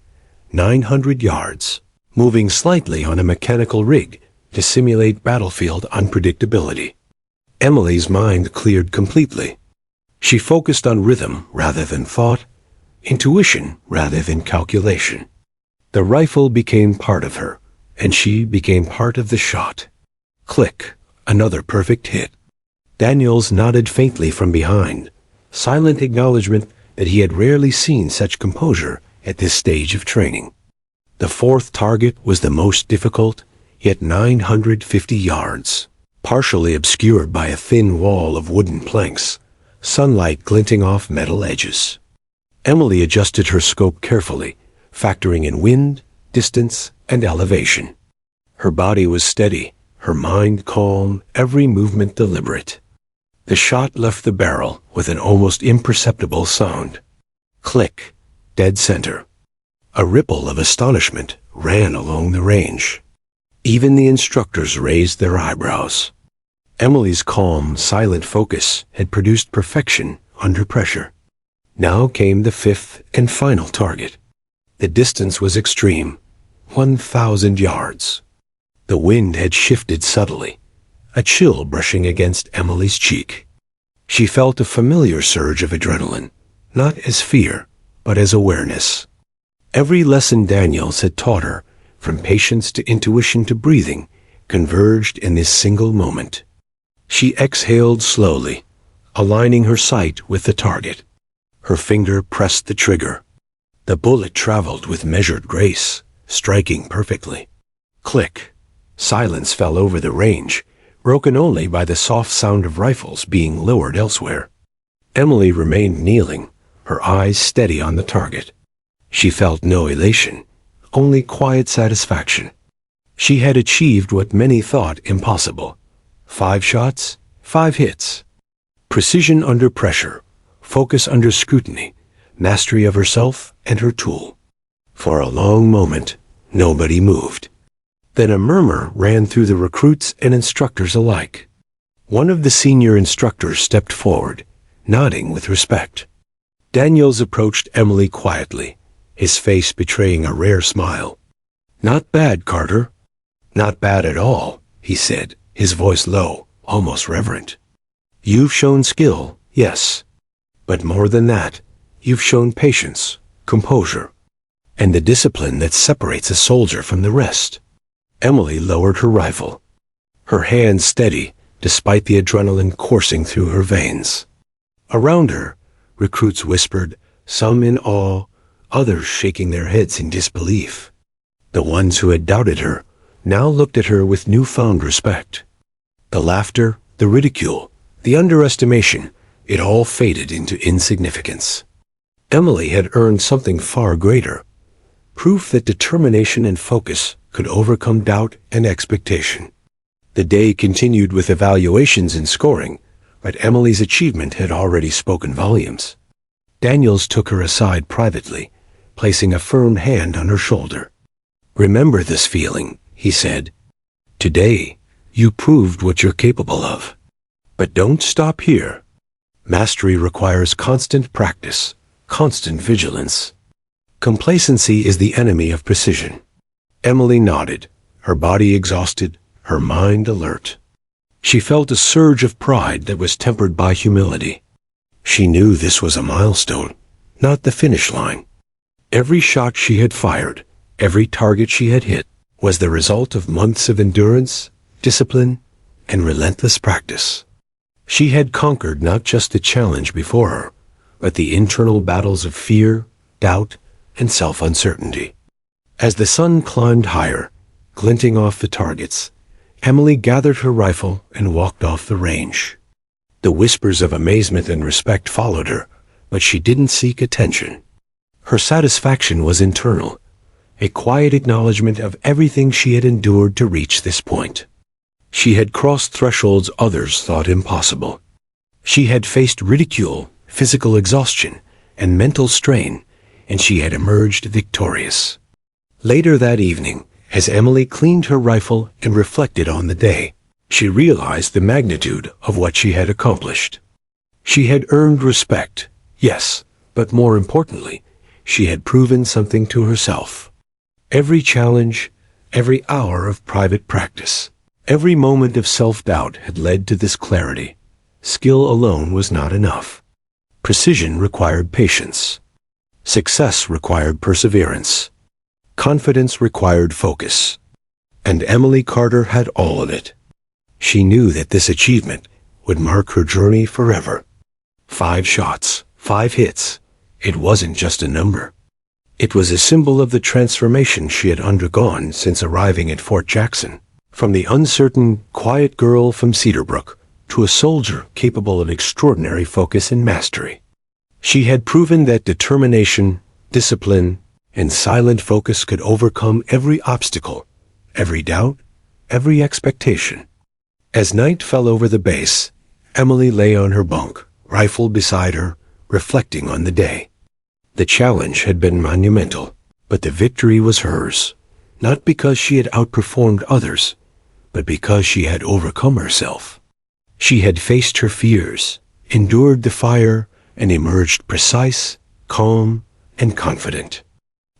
Speaker 1: 900 yards, moving slightly on a mechanical rig to simulate battlefield unpredictability. Emily's mind cleared completely. She focused on rhythm rather than thought, intuition rather than calculation. The rifle became part of her, and she became part of the shot. Click. Another perfect hit. Daniels nodded faintly from behind, silent acknowledgement that he had rarely seen such composure at this stage of training. The fourth target was the most difficult, yet 950 yards, partially obscured by a thin wall of wooden planks, sunlight glinting off metal edges. Emily adjusted her scope carefully, factoring in wind, distance, and elevation. Her body was steady, her mind calm, every movement deliberate. The shot left the barrel with an almost imperceptible sound. Click. Dead center. A ripple of astonishment ran along the range. Even the instructors raised their eyebrows. Emily's calm, silent focus had produced perfection under pressure. Now came the fifth and final target. The distance was extreme, 1,000 yards. The wind had shifted subtly, a chill brushing against Emily's cheek. She felt a familiar surge of adrenaline, not as fear, but as awareness. Every lesson Daniels had taught her, from patience to intuition to breathing, converged in this single moment. She exhaled slowly, aligning her sight with the target. Her finger pressed the trigger. The bullet traveled with measured grace, striking perfectly. Click. Silence fell over the range, broken only by the soft sound of rifles being lowered elsewhere. Emily remained kneeling, her eyes steady on the target. She felt no elation, only quiet satisfaction. She had achieved what many thought impossible. 5 shots, 5 hits. Precision under pressure, focus under scrutiny, mastery of herself and her tool. For a long moment, nobody moved. Then a murmur ran through the recruits and instructors alike. One of the senior instructors stepped forward, nodding with respect. Daniels approached Emily quietly, his face betraying a rare smile. "Not bad, Carter." "Not bad at all," he said, his voice low, almost reverent. "You've shown skill, yes. But more than that, you've shown patience, composure, and the discipline that separates a soldier from the rest." Emily lowered her rifle, her hand steady despite the adrenaline coursing through her veins. Around her, recruits whispered, some in awe, others shaking their heads in disbelief. The ones who had doubted her now looked at her with newfound respect. The laughter, the ridicule, the underestimation, it all faded into insignificance. Emily had earned something far greater, proof that determination and focus could overcome doubt and expectation. The day continued with evaluations and scoring, but Emily's achievement had already spoken volumes. Daniels took her aside privately, placing a firm hand on her shoulder. "Remember this feeling," he said. "Today, you proved what you're capable of. But don't stop here. Mastery requires constant practice, constant vigilance. Complacency is the enemy of precision." Emily nodded, her body exhausted, her mind alert. She felt a surge of pride that was tempered by humility. She knew this was a milestone, not the finish line. Every shot she had fired, every target she had hit, was the result of months of endurance, discipline, and relentless practice. She had conquered not just the challenge before her, but the internal battles of fear, doubt, and self-uncertainty. As the sun climbed higher, glinting off the targets, Emily gathered her rifle and walked off the range. The whispers of amazement and respect followed her, but she didn't seek attention. Her satisfaction was internal, a quiet acknowledgement of everything she had endured to reach this point. She had crossed thresholds others thought impossible. She had faced ridicule, physical exhaustion, and mental strain, and she had emerged victorious. Later that evening, as Emily cleaned her rifle and reflected on the day, she realized the magnitude of what she had accomplished. She had earned respect, yes, but more importantly, she had proven something to herself. Every challenge, every hour of private practice, every moment of self-doubt had led to this clarity. Skill alone was not enough. Precision required patience. Success required perseverance. Confidence required focus. And Emily Carter had all of it. She knew that this achievement would mark her journey forever. 5 shots, 5 hits. It wasn't just a number. It was a symbol of the transformation she had undergone since arriving at Fort Jackson. From the uncertain, quiet girl from Cedarbrook to a soldier capable of extraordinary focus and mastery. She had proven that determination, discipline, and silent focus could overcome every obstacle, every doubt, every expectation. As night fell over the base, Emily lay on her bunk, rifle beside her, reflecting on the day. The challenge had been monumental, but the victory was hers, not because she had outperformed others, but because she had overcome herself. She had faced her fears, endured the fire, and emerged precise, calm, and confident.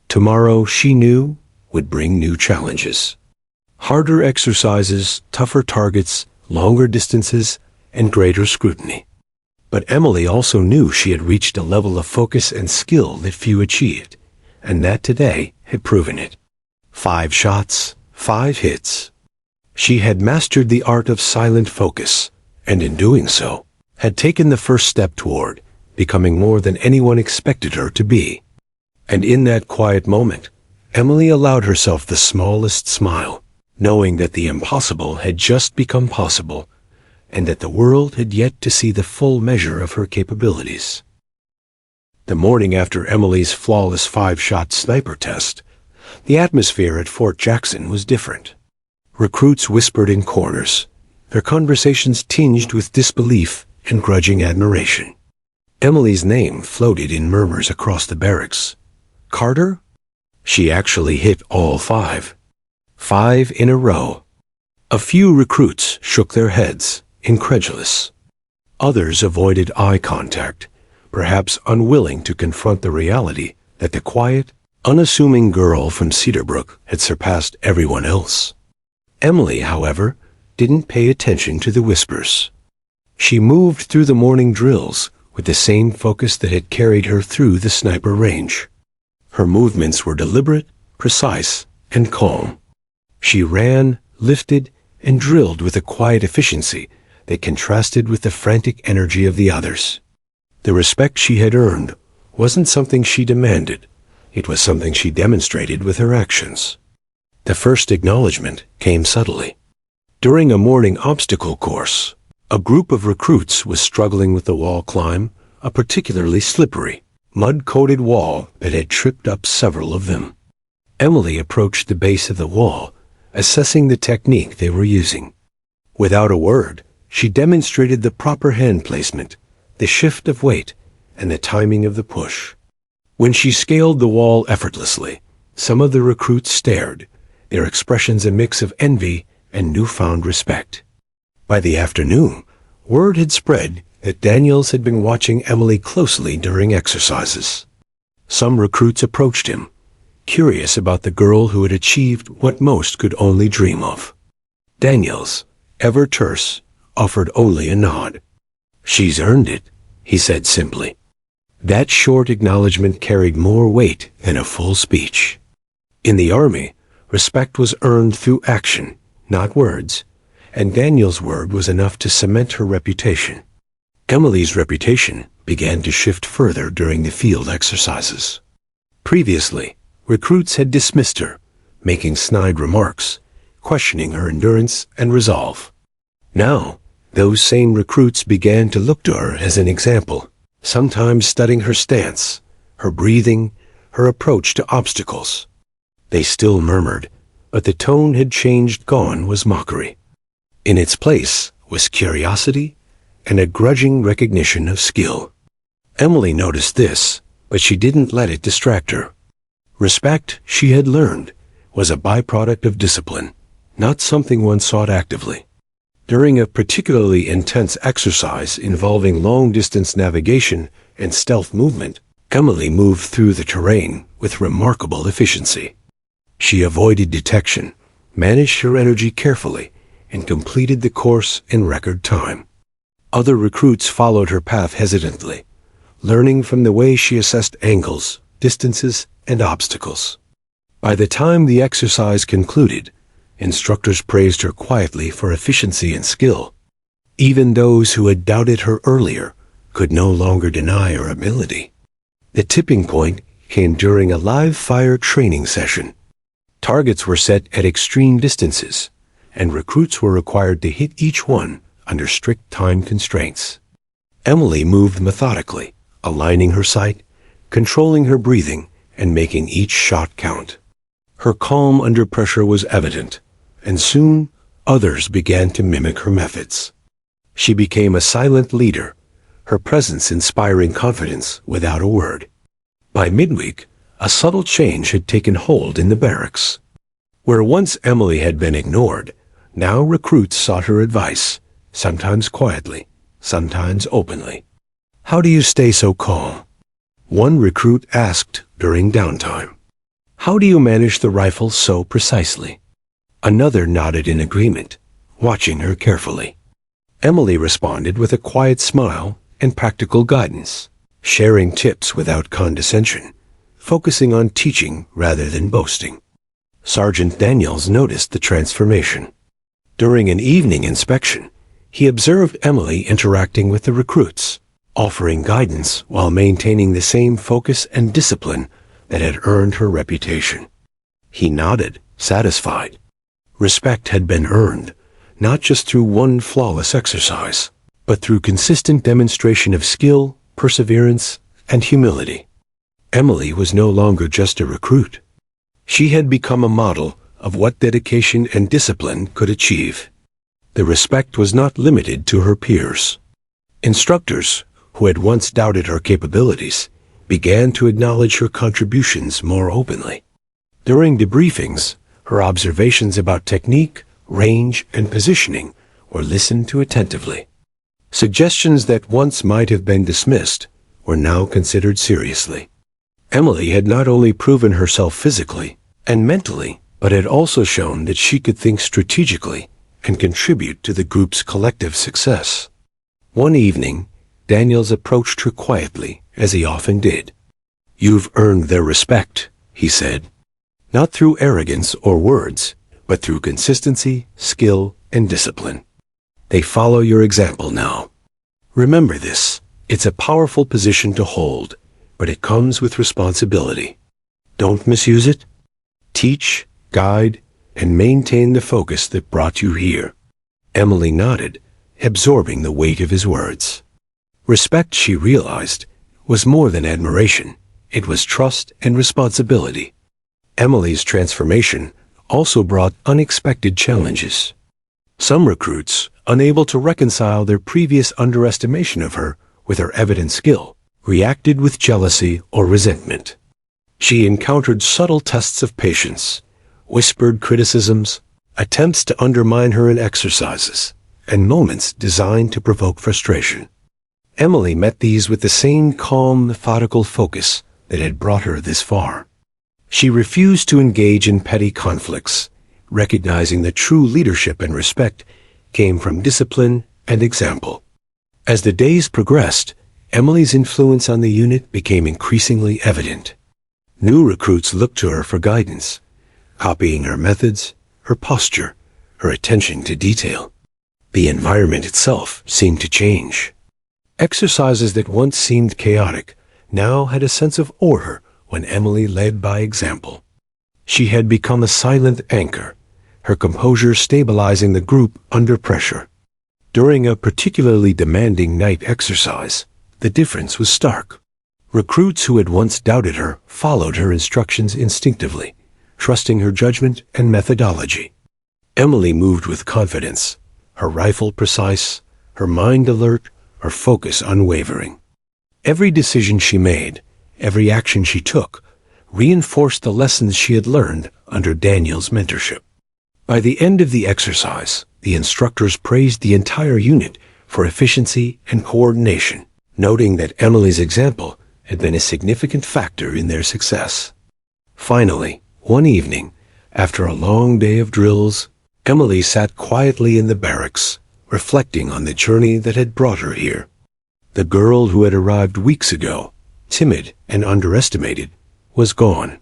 Speaker 1: Tomorrow, she knew, would bring new challenges. Harder exercises, tougher targets, longer distances, and greater scrutiny. But Emily also knew she had reached a level of focus and skill that few achieved, and that today had proven it. 5 shots, 5 hits. She had mastered the art of silent focus, and in doing so, had taken the first step toward becoming more than anyone expected her to be. And in that quiet moment, Emily allowed herself the smallest smile, knowing that the impossible had just become possible, and that the world had yet to see the full measure of her capabilities. The morning after Emily's flawless 5-shot sniper test, the atmosphere at Fort Jackson was different. Recruits whispered in corners, their conversations tinged with disbelief and grudging admiration. Emily's name floated in murmurs across the barracks. Carter? She actually hit all 5. 5 in a row. A few recruits shook their heads, incredulous. Others avoided eye contact, perhaps unwilling to confront the reality that the quiet, unassuming girl from Cedarbrook had surpassed everyone else. Emily, however, didn't pay attention to the whispers. She moved through the morning drills with the same focus that had carried her through the sniper range. Her movements were deliberate, precise, and calm. She ran, lifted, and drilled with a quiet efficiency that contrasted with the frantic energy of the others. The respect she had earned wasn't something she demanded. It was something she demonstrated with her actions. The first acknowledgement came subtly. During a morning obstacle course, a group of recruits was struggling with the wall climb, a particularly slippery, mud-coated wall that had tripped up several of them. Emily approached the base of the wall, assessing the technique they were using. Without a word, she demonstrated the proper hand placement, the shift of weight, and the timing of the push. When she scaled the wall effortlessly, some of the recruits stared, their expressions a mix of envy and newfound respect. By the afternoon, word had spread that Daniels had been watching Emily closely during exercises. Some recruits approached him, curious about the girl who had achieved what most could only dream of. Daniels, ever terse, offered only a nod. "She's earned it," he said simply. That short acknowledgment carried more weight than a full speech. In the Army, respect was earned through action, not words, and Daniel's word was enough to cement her reputation. Emily's reputation began to shift further during the field exercises. Previously, recruits had dismissed her, making snide remarks, questioning her endurance and resolve. Now, those same recruits began to look to her as an example, sometimes studying her stance, her breathing, her approach to obstacles. They still murmured, but the tone had changed. Gone was mockery. In its place was curiosity and a grudging recognition of skill. Emily noticed this, but she didn't let it distract her. Respect, she had learned, was a byproduct of discipline, not something one sought actively. During a particularly intense exercise involving long-distance navigation and stealth movement, Emily moved through the terrain with remarkable efficiency. She avoided detection, managed her energy carefully, and completed the course in record time. Other recruits followed her path hesitantly, learning from the way she assessed angles, distances, and obstacles. By the time the exercise concluded, instructors praised her quietly for efficiency and skill. Even those who had doubted her earlier could no longer deny her ability. The tipping point came during a live-fire training session. Targets were set at extreme distances, and recruits were required to hit each one under strict time constraints. Emily moved methodically, aligning her sight, controlling her breathing, and making each shot count. Her calm under pressure was evident, and soon others began to mimic her methods. She became a silent leader, her presence inspiring confidence without a word. By midweek, a subtle change had taken hold in the barracks. Where once Emily had been ignored, now recruits sought her advice, sometimes quietly, sometimes openly. "How do you stay so calm?" one recruit asked during downtime. "How do you manage the rifle so precisely?" Another nodded in agreement, watching her carefully. Emily responded with a quiet smile and practical guidance, sharing tips without condescension, focusing on teaching rather than boasting. Sergeant Daniels noticed the transformation. During an evening inspection, he observed Emily interacting with the recruits, offering guidance while maintaining the same focus and discipline that had earned her reputation. He nodded, satisfied. Respect had been earned, not just through one flawless exercise, but through consistent demonstration of skill, perseverance, and humility. Emily was no longer just a recruit. She had become a model of what dedication and discipline could achieve. The respect was not limited to her peers. Instructors, who had once doubted her capabilities, began to acknowledge her contributions more openly. During debriefings, her observations about technique, range, and positioning were listened to attentively. Suggestions that once might have been dismissed were now considered seriously. Emily had not only proven herself physically and mentally, but had also shown that she could think strategically and contribute to the group's collective success. One evening, Daniels approached her quietly, as he often did. "You've earned their respect," he said. Not through arrogance or words, but through consistency, skill, and discipline. They follow your example now. Remember this, it's a powerful position to hold, but it comes with responsibility. Don't misuse it. Teach, guide, and maintain the focus that brought you here. Emily nodded, absorbing the weight of his words. Respect, she realized, was more than admiration. It was trust and responsibility. Emily's transformation also brought unexpected challenges. Some recruits, unable to reconcile their previous underestimation of her with her evident skill, reacted with jealousy or resentment. She encountered subtle tests of patience, whispered criticisms, attempts to undermine her in exercises, and moments designed to provoke frustration. Emily met these with the same calm, methodical focus that had brought her this far. She refused to engage in petty conflicts, recognizing that true leadership and respect came from discipline and example. As the days progressed, Emily's influence on the unit became increasingly evident. New recruits looked to her for guidance, copying her methods, her posture, her attention to detail. The environment itself seemed to change. Exercises that once seemed chaotic now had a sense of order when Emily led by example. She had become a silent anchor, her composure stabilizing the group under pressure. During a particularly demanding night exercise, the difference was stark. Recruits who had once doubted her followed her instructions instinctively, trusting her judgment and methodology. Emily moved with confidence, her rifle precise, her mind alert, her focus unwavering. Every decision she made, every action she took, reinforced the lessons she had learned under Daniel's mentorship. By the end of the exercise, the instructors praised the entire unit for efficiency and coordination, noting that Emily's example had been a significant factor in their success. Finally, one evening, after a long day of drills, Emily sat quietly in the barracks, reflecting on the journey that had brought her here. The girl who had arrived weeks ago, timid and underestimated, was gone.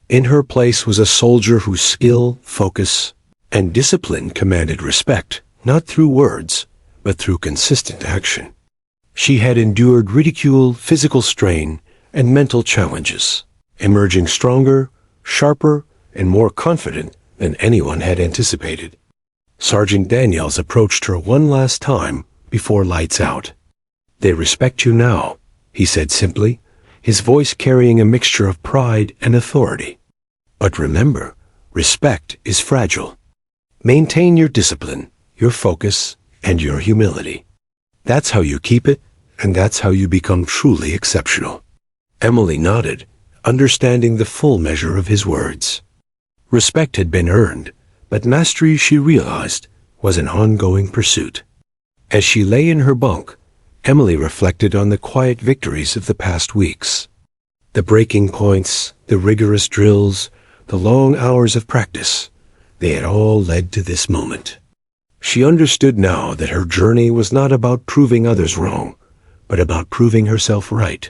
Speaker 1: In her place was a soldier whose skill, focus, and discipline commanded respect, not through words, but through consistent action. She had endured ridicule, physical strain, and mental challenges, emerging stronger, sharper, and more confident than anyone had anticipated. Sergeant Daniels approached her one last time before lights out. "They respect you now," he said simply, his voice carrying a mixture of pride and authority. "But remember, respect is fragile. Maintain your discipline, your focus, and your humility. That's how you keep it, and that's how you become truly exceptional." Emily nodded, understanding the full measure of his words. Respect had been earned, but mastery, she realized, was an ongoing pursuit. As she lay in her bunk, Emily reflected on the quiet victories of the past weeks. The breaking points, the rigorous drills, the long hours of practice, they had all led to this moment. She understood now that her journey was not about proving others wrong, but about proving herself right.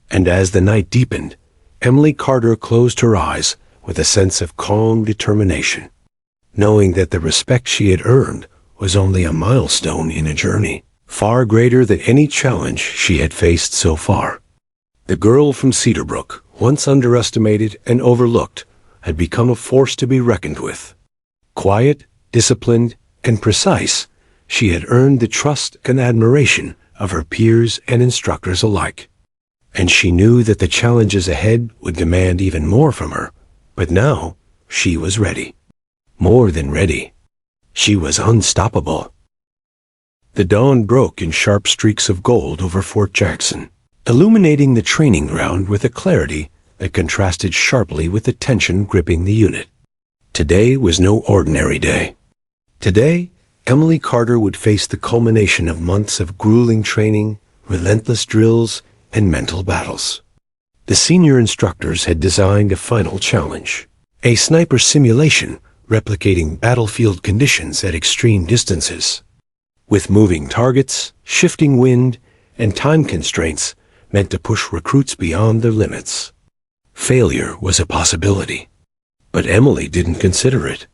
Speaker 1: And as the night deepened, Emily Carter closed her eyes with a sense of calm determination, knowing that the respect she had earned was only a milestone in a journey far greater than any challenge she had faced so far. The girl from Cedarbrook, once underestimated and overlooked, had become a force to be reckoned with. Quiet, disciplined, and precise, she had earned the trust and admiration of her peers and instructors alike. And she knew that the challenges ahead would demand even more from her. But now, she was ready. More than ready. She was unstoppable. The dawn broke in sharp streaks of gold over Fort Jackson, illuminating the training ground with a clarity that contrasted sharply with the tension gripping the unit. Today was no ordinary day. Today, Emily Carter would face the culmination of months of grueling training, relentless drills, and mental battles. The senior instructors had designed a final challenge, a sniper simulation replicating battlefield conditions at extreme distances, with moving targets, shifting wind, and time constraints meant to push recruits beyond their limits. Failure was a possibility, but Emily didn't consider it.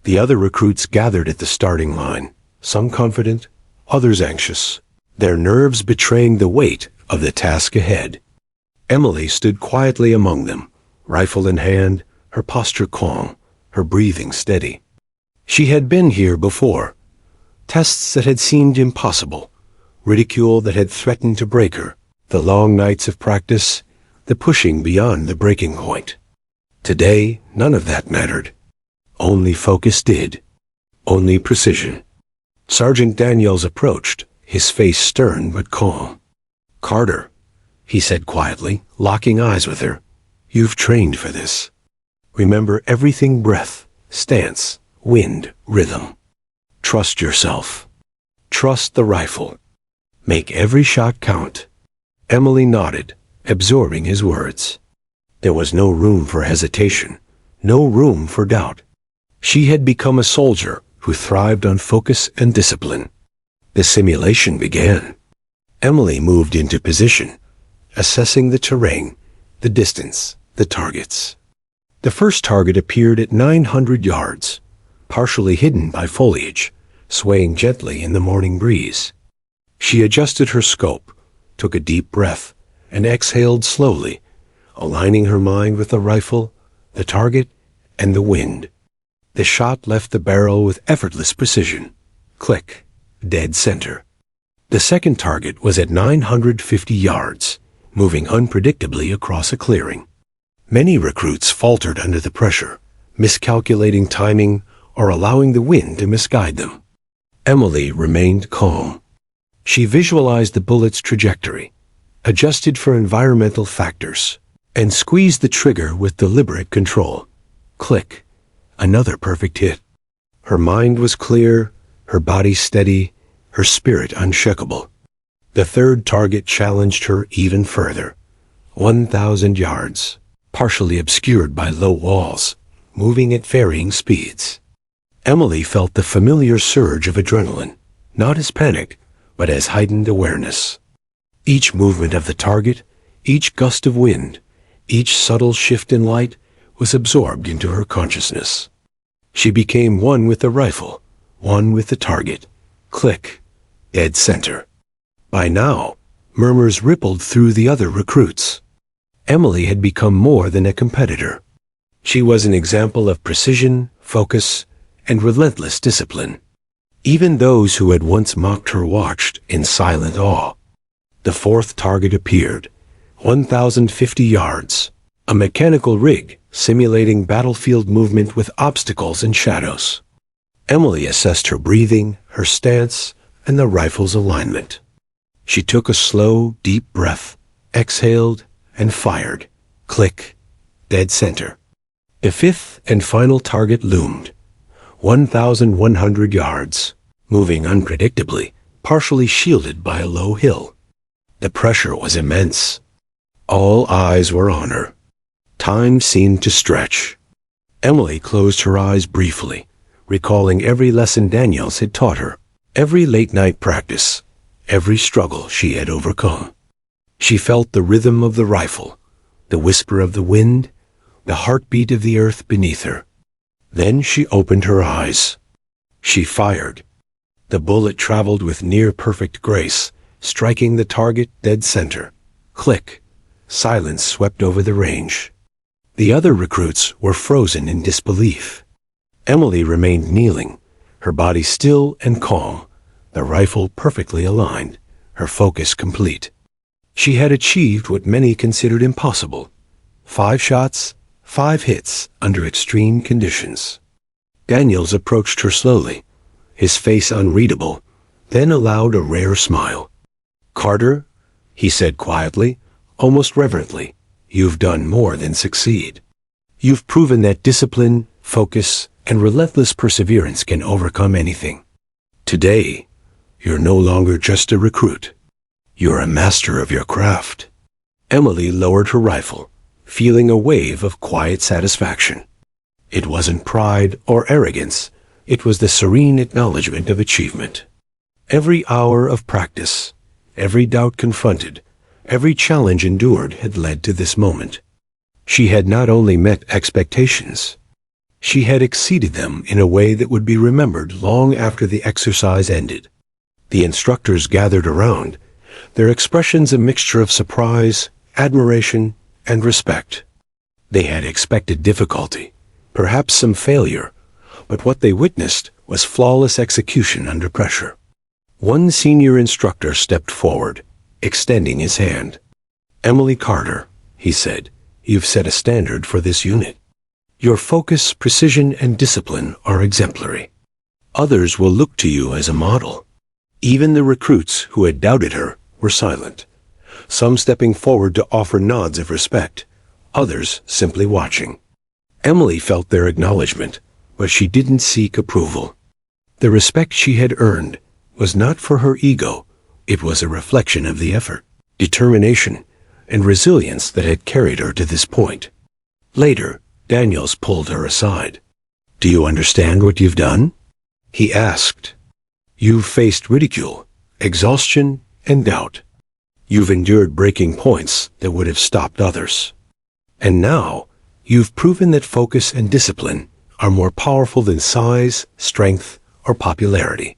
Speaker 1: The other recruits gathered at the starting line, some confident, others anxious, their nerves betraying the weight of the task ahead. Emily stood quietly among them, rifle in hand, her posture calm, her breathing steady. She had been here before. Tests that had seemed impossible, ridicule that had threatened to break her, the long nights of practice, the pushing beyond the breaking point. Today, none of that mattered. Only focus did. Only precision. Sergeant Daniels approached, his face stern but calm. "Carter," he said quietly, locking eyes with her. You've trained for this. Remember everything: breath, stance, wind, rhythm. Trust yourself. Trust the rifle. Make every shot count. Emily nodded, absorbing his words. There was no room for hesitation, no room for doubt. She had become a soldier who thrived on focus and discipline. The simulation began. Emily moved into position, assessing the terrain, the distance, the targets. The first target appeared at 900 yards, partially hidden by foliage, swaying gently in the morning breeze. She adjusted her scope, took a deep breath, and exhaled slowly, aligning her mind with the rifle, the target, and the wind. The shot left the barrel with effortless precision. Click. Dead center. The second target was at 950 yards, moving unpredictably across a clearing. Many recruits faltered under the pressure, miscalculating timing or allowing the wind to misguide them. Emily remained calm. She visualized the bullet's trajectory, adjusted for environmental factors, and squeezed the trigger with deliberate control. Click. Another perfect hit. Her mind was clear, her body steady, her spirit unshakable. The third target challenged her even further. 1,000 yards, partially obscured by low walls, moving at varying speeds. Emily felt the familiar surge of adrenaline, not as panic, but as heightened awareness. Each movement of the target, each gust of wind, each subtle shift in light was absorbed into her consciousness. She became one with the rifle, one with the target. Click. Dead center. By now, murmurs rippled through the other recruits. Emily had become more than a competitor. She was an example of precision, focus, and relentless discipline. Even those who had once mocked her watched in silent awe. The fourth target appeared, 1,050 yards, a mechanical rig simulating battlefield movement with obstacles and shadows. Emily assessed her breathing, her stance, and the rifle's alignment. She took a slow, deep breath, exhaled, and fired. Click. Dead center. The fifth and final target loomed, 1,100 yards, moving unpredictably, partially shielded by a low hill. The pressure was immense. All eyes were on her. Time seemed to stretch. Emily closed her eyes briefly, recalling every lesson Daniels had taught her, every late-night practice, every struggle she had overcome. She felt the rhythm of the rifle, the whisper of the wind, the heartbeat of the earth beneath her. Then she opened her eyes. She fired. The bullet traveled with near-perfect grace, striking the target dead center. Click. Silence swept over the range. The other recruits were frozen in disbelief. Emily remained kneeling, her body still and calm, the rifle perfectly aligned, her focus complete. She had achieved what many considered impossible. 5 shots, 5 hits under extreme conditions. Daniels approached her slowly, his face unreadable, then allowed a rare smile. "Carter," he said quietly, almost reverently, "you've done more than succeed. You've proven that discipline, focus, and relentless perseverance can overcome anything. Today, you're no longer just a recruit. You're a master of your craft." Emily lowered her rifle, feeling a wave of quiet satisfaction. It wasn't pride or arrogance. It was the serene acknowledgement of achievement. Every hour of practice, every doubt confronted, every challenge endured had led to this moment. She had not only met expectations, she had exceeded them in a way that would be remembered long after the exercise ended. The instructors gathered around, their expressions a mixture of surprise, admiration, and respect. They had expected difficulty, perhaps some failure, but what they witnessed was flawless execution under pressure. One senior instructor stepped forward, extending his hand. "Emily Carter," he said, "you've set a standard for this unit. Your focus, precision, and discipline are exemplary. Others will look to you as a model." Even the recruits who had doubted her were silent, some stepping forward to offer nods of respect, others simply watching. Emily felt their acknowledgement, but she didn't seek approval. The respect she had earned was not for her ego, it was a reflection of the effort, determination, and resilience that had carried her to this point. Later, Daniels pulled her aside. "Do you understand what you've done?" he asked. "You've faced ridicule, exhaustion, and doubt. You've endured breaking points that would have stopped others. And now, you've proven that focus and discipline are more powerful than size, strength, or popularity.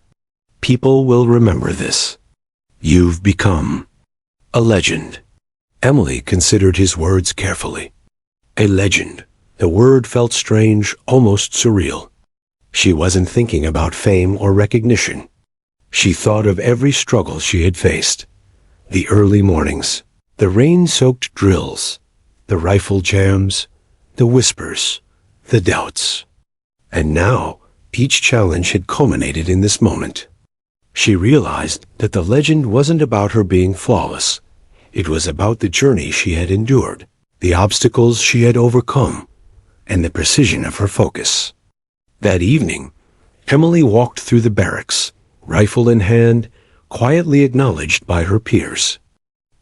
Speaker 1: People will remember this. You've become a legend." Emily considered his words carefully. A legend. The word felt strange, almost surreal. She wasn't thinking about fame or recognition. She thought of every struggle she had faced. The early mornings, the rain-soaked drills, the rifle jams, the whispers, the doubts. And now, each challenge had culminated in this moment. She realized that the legend wasn't about her being flawless. It was about the journey she had endured, the obstacles she had overcome, and the precision of her focus. That evening, Emily walked through the barracks, rifle in hand, quietly acknowledged by her peers.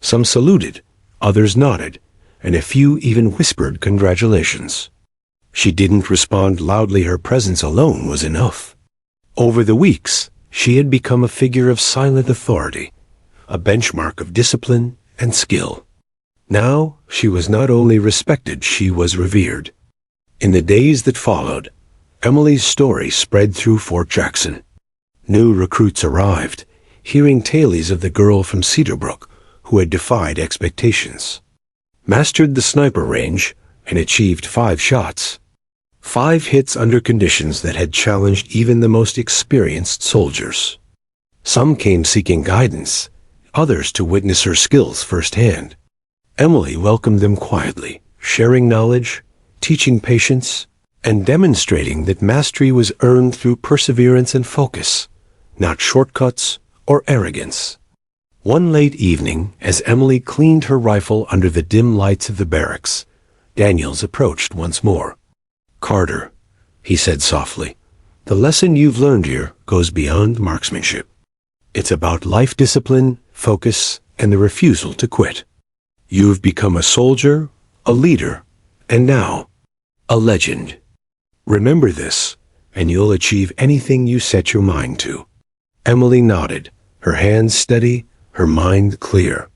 Speaker 1: Some saluted, others nodded, and a few even whispered congratulations. She didn't respond loudly, her presence alone was enough. Over the weeks, she had become a figure of silent authority, a benchmark of discipline and skill. Now, she was not only respected, she was revered. In the days that followed, Emily's story spread through Fort Jackson. New recruits arrived, hearing tales of the girl from Cedarbrook who had defied expectations, mastered the sniper range, and achieved 5 shots. 5 hits under conditions that had challenged even the most experienced soldiers. Some came seeking guidance, others to witness her skills firsthand. Emily welcomed them quietly, sharing knowledge, teaching patience, and demonstrating that mastery was earned through perseverance and focus, not shortcuts or arrogance. One late evening, as Emily cleaned her rifle under the dim lights of the barracks, Daniels approached once more. "Carter," he said softly, "the lesson you've learned here goes beyond marksmanship. It's about life discipline, focus, and the refusal to quit. You've become a soldier, a leader, and now, a legend. Remember this, and you'll achieve anything you set your mind to." Emily nodded, her hands steady, her mind clear.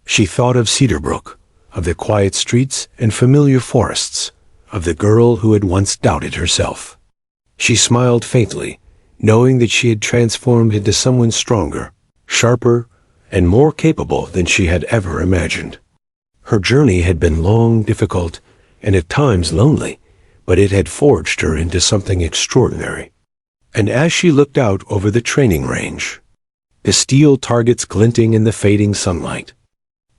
Speaker 1: She thought of Cedarbrook, of the quiet streets and familiar forests, of the girl who had once doubted herself. She smiled faintly, knowing that she had transformed into someone stronger, sharper, and more capable than she had ever imagined. Her journey had been long, difficult, and at times lonely, but it had forged her into something extraordinary. And as she looked out over the training range, the steel targets glinting in the fading sunlight,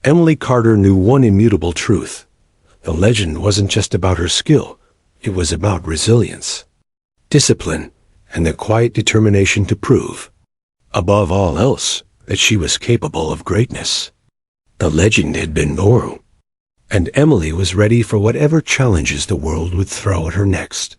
Speaker 1: Emily Carter knew one immutable truth. The legend wasn't just about her skill, it was about resilience, discipline, and the quiet determination to prove, above all else, that she was capable of greatness. The legend had been born, and Emily was ready for whatever challenges the world would throw at her next.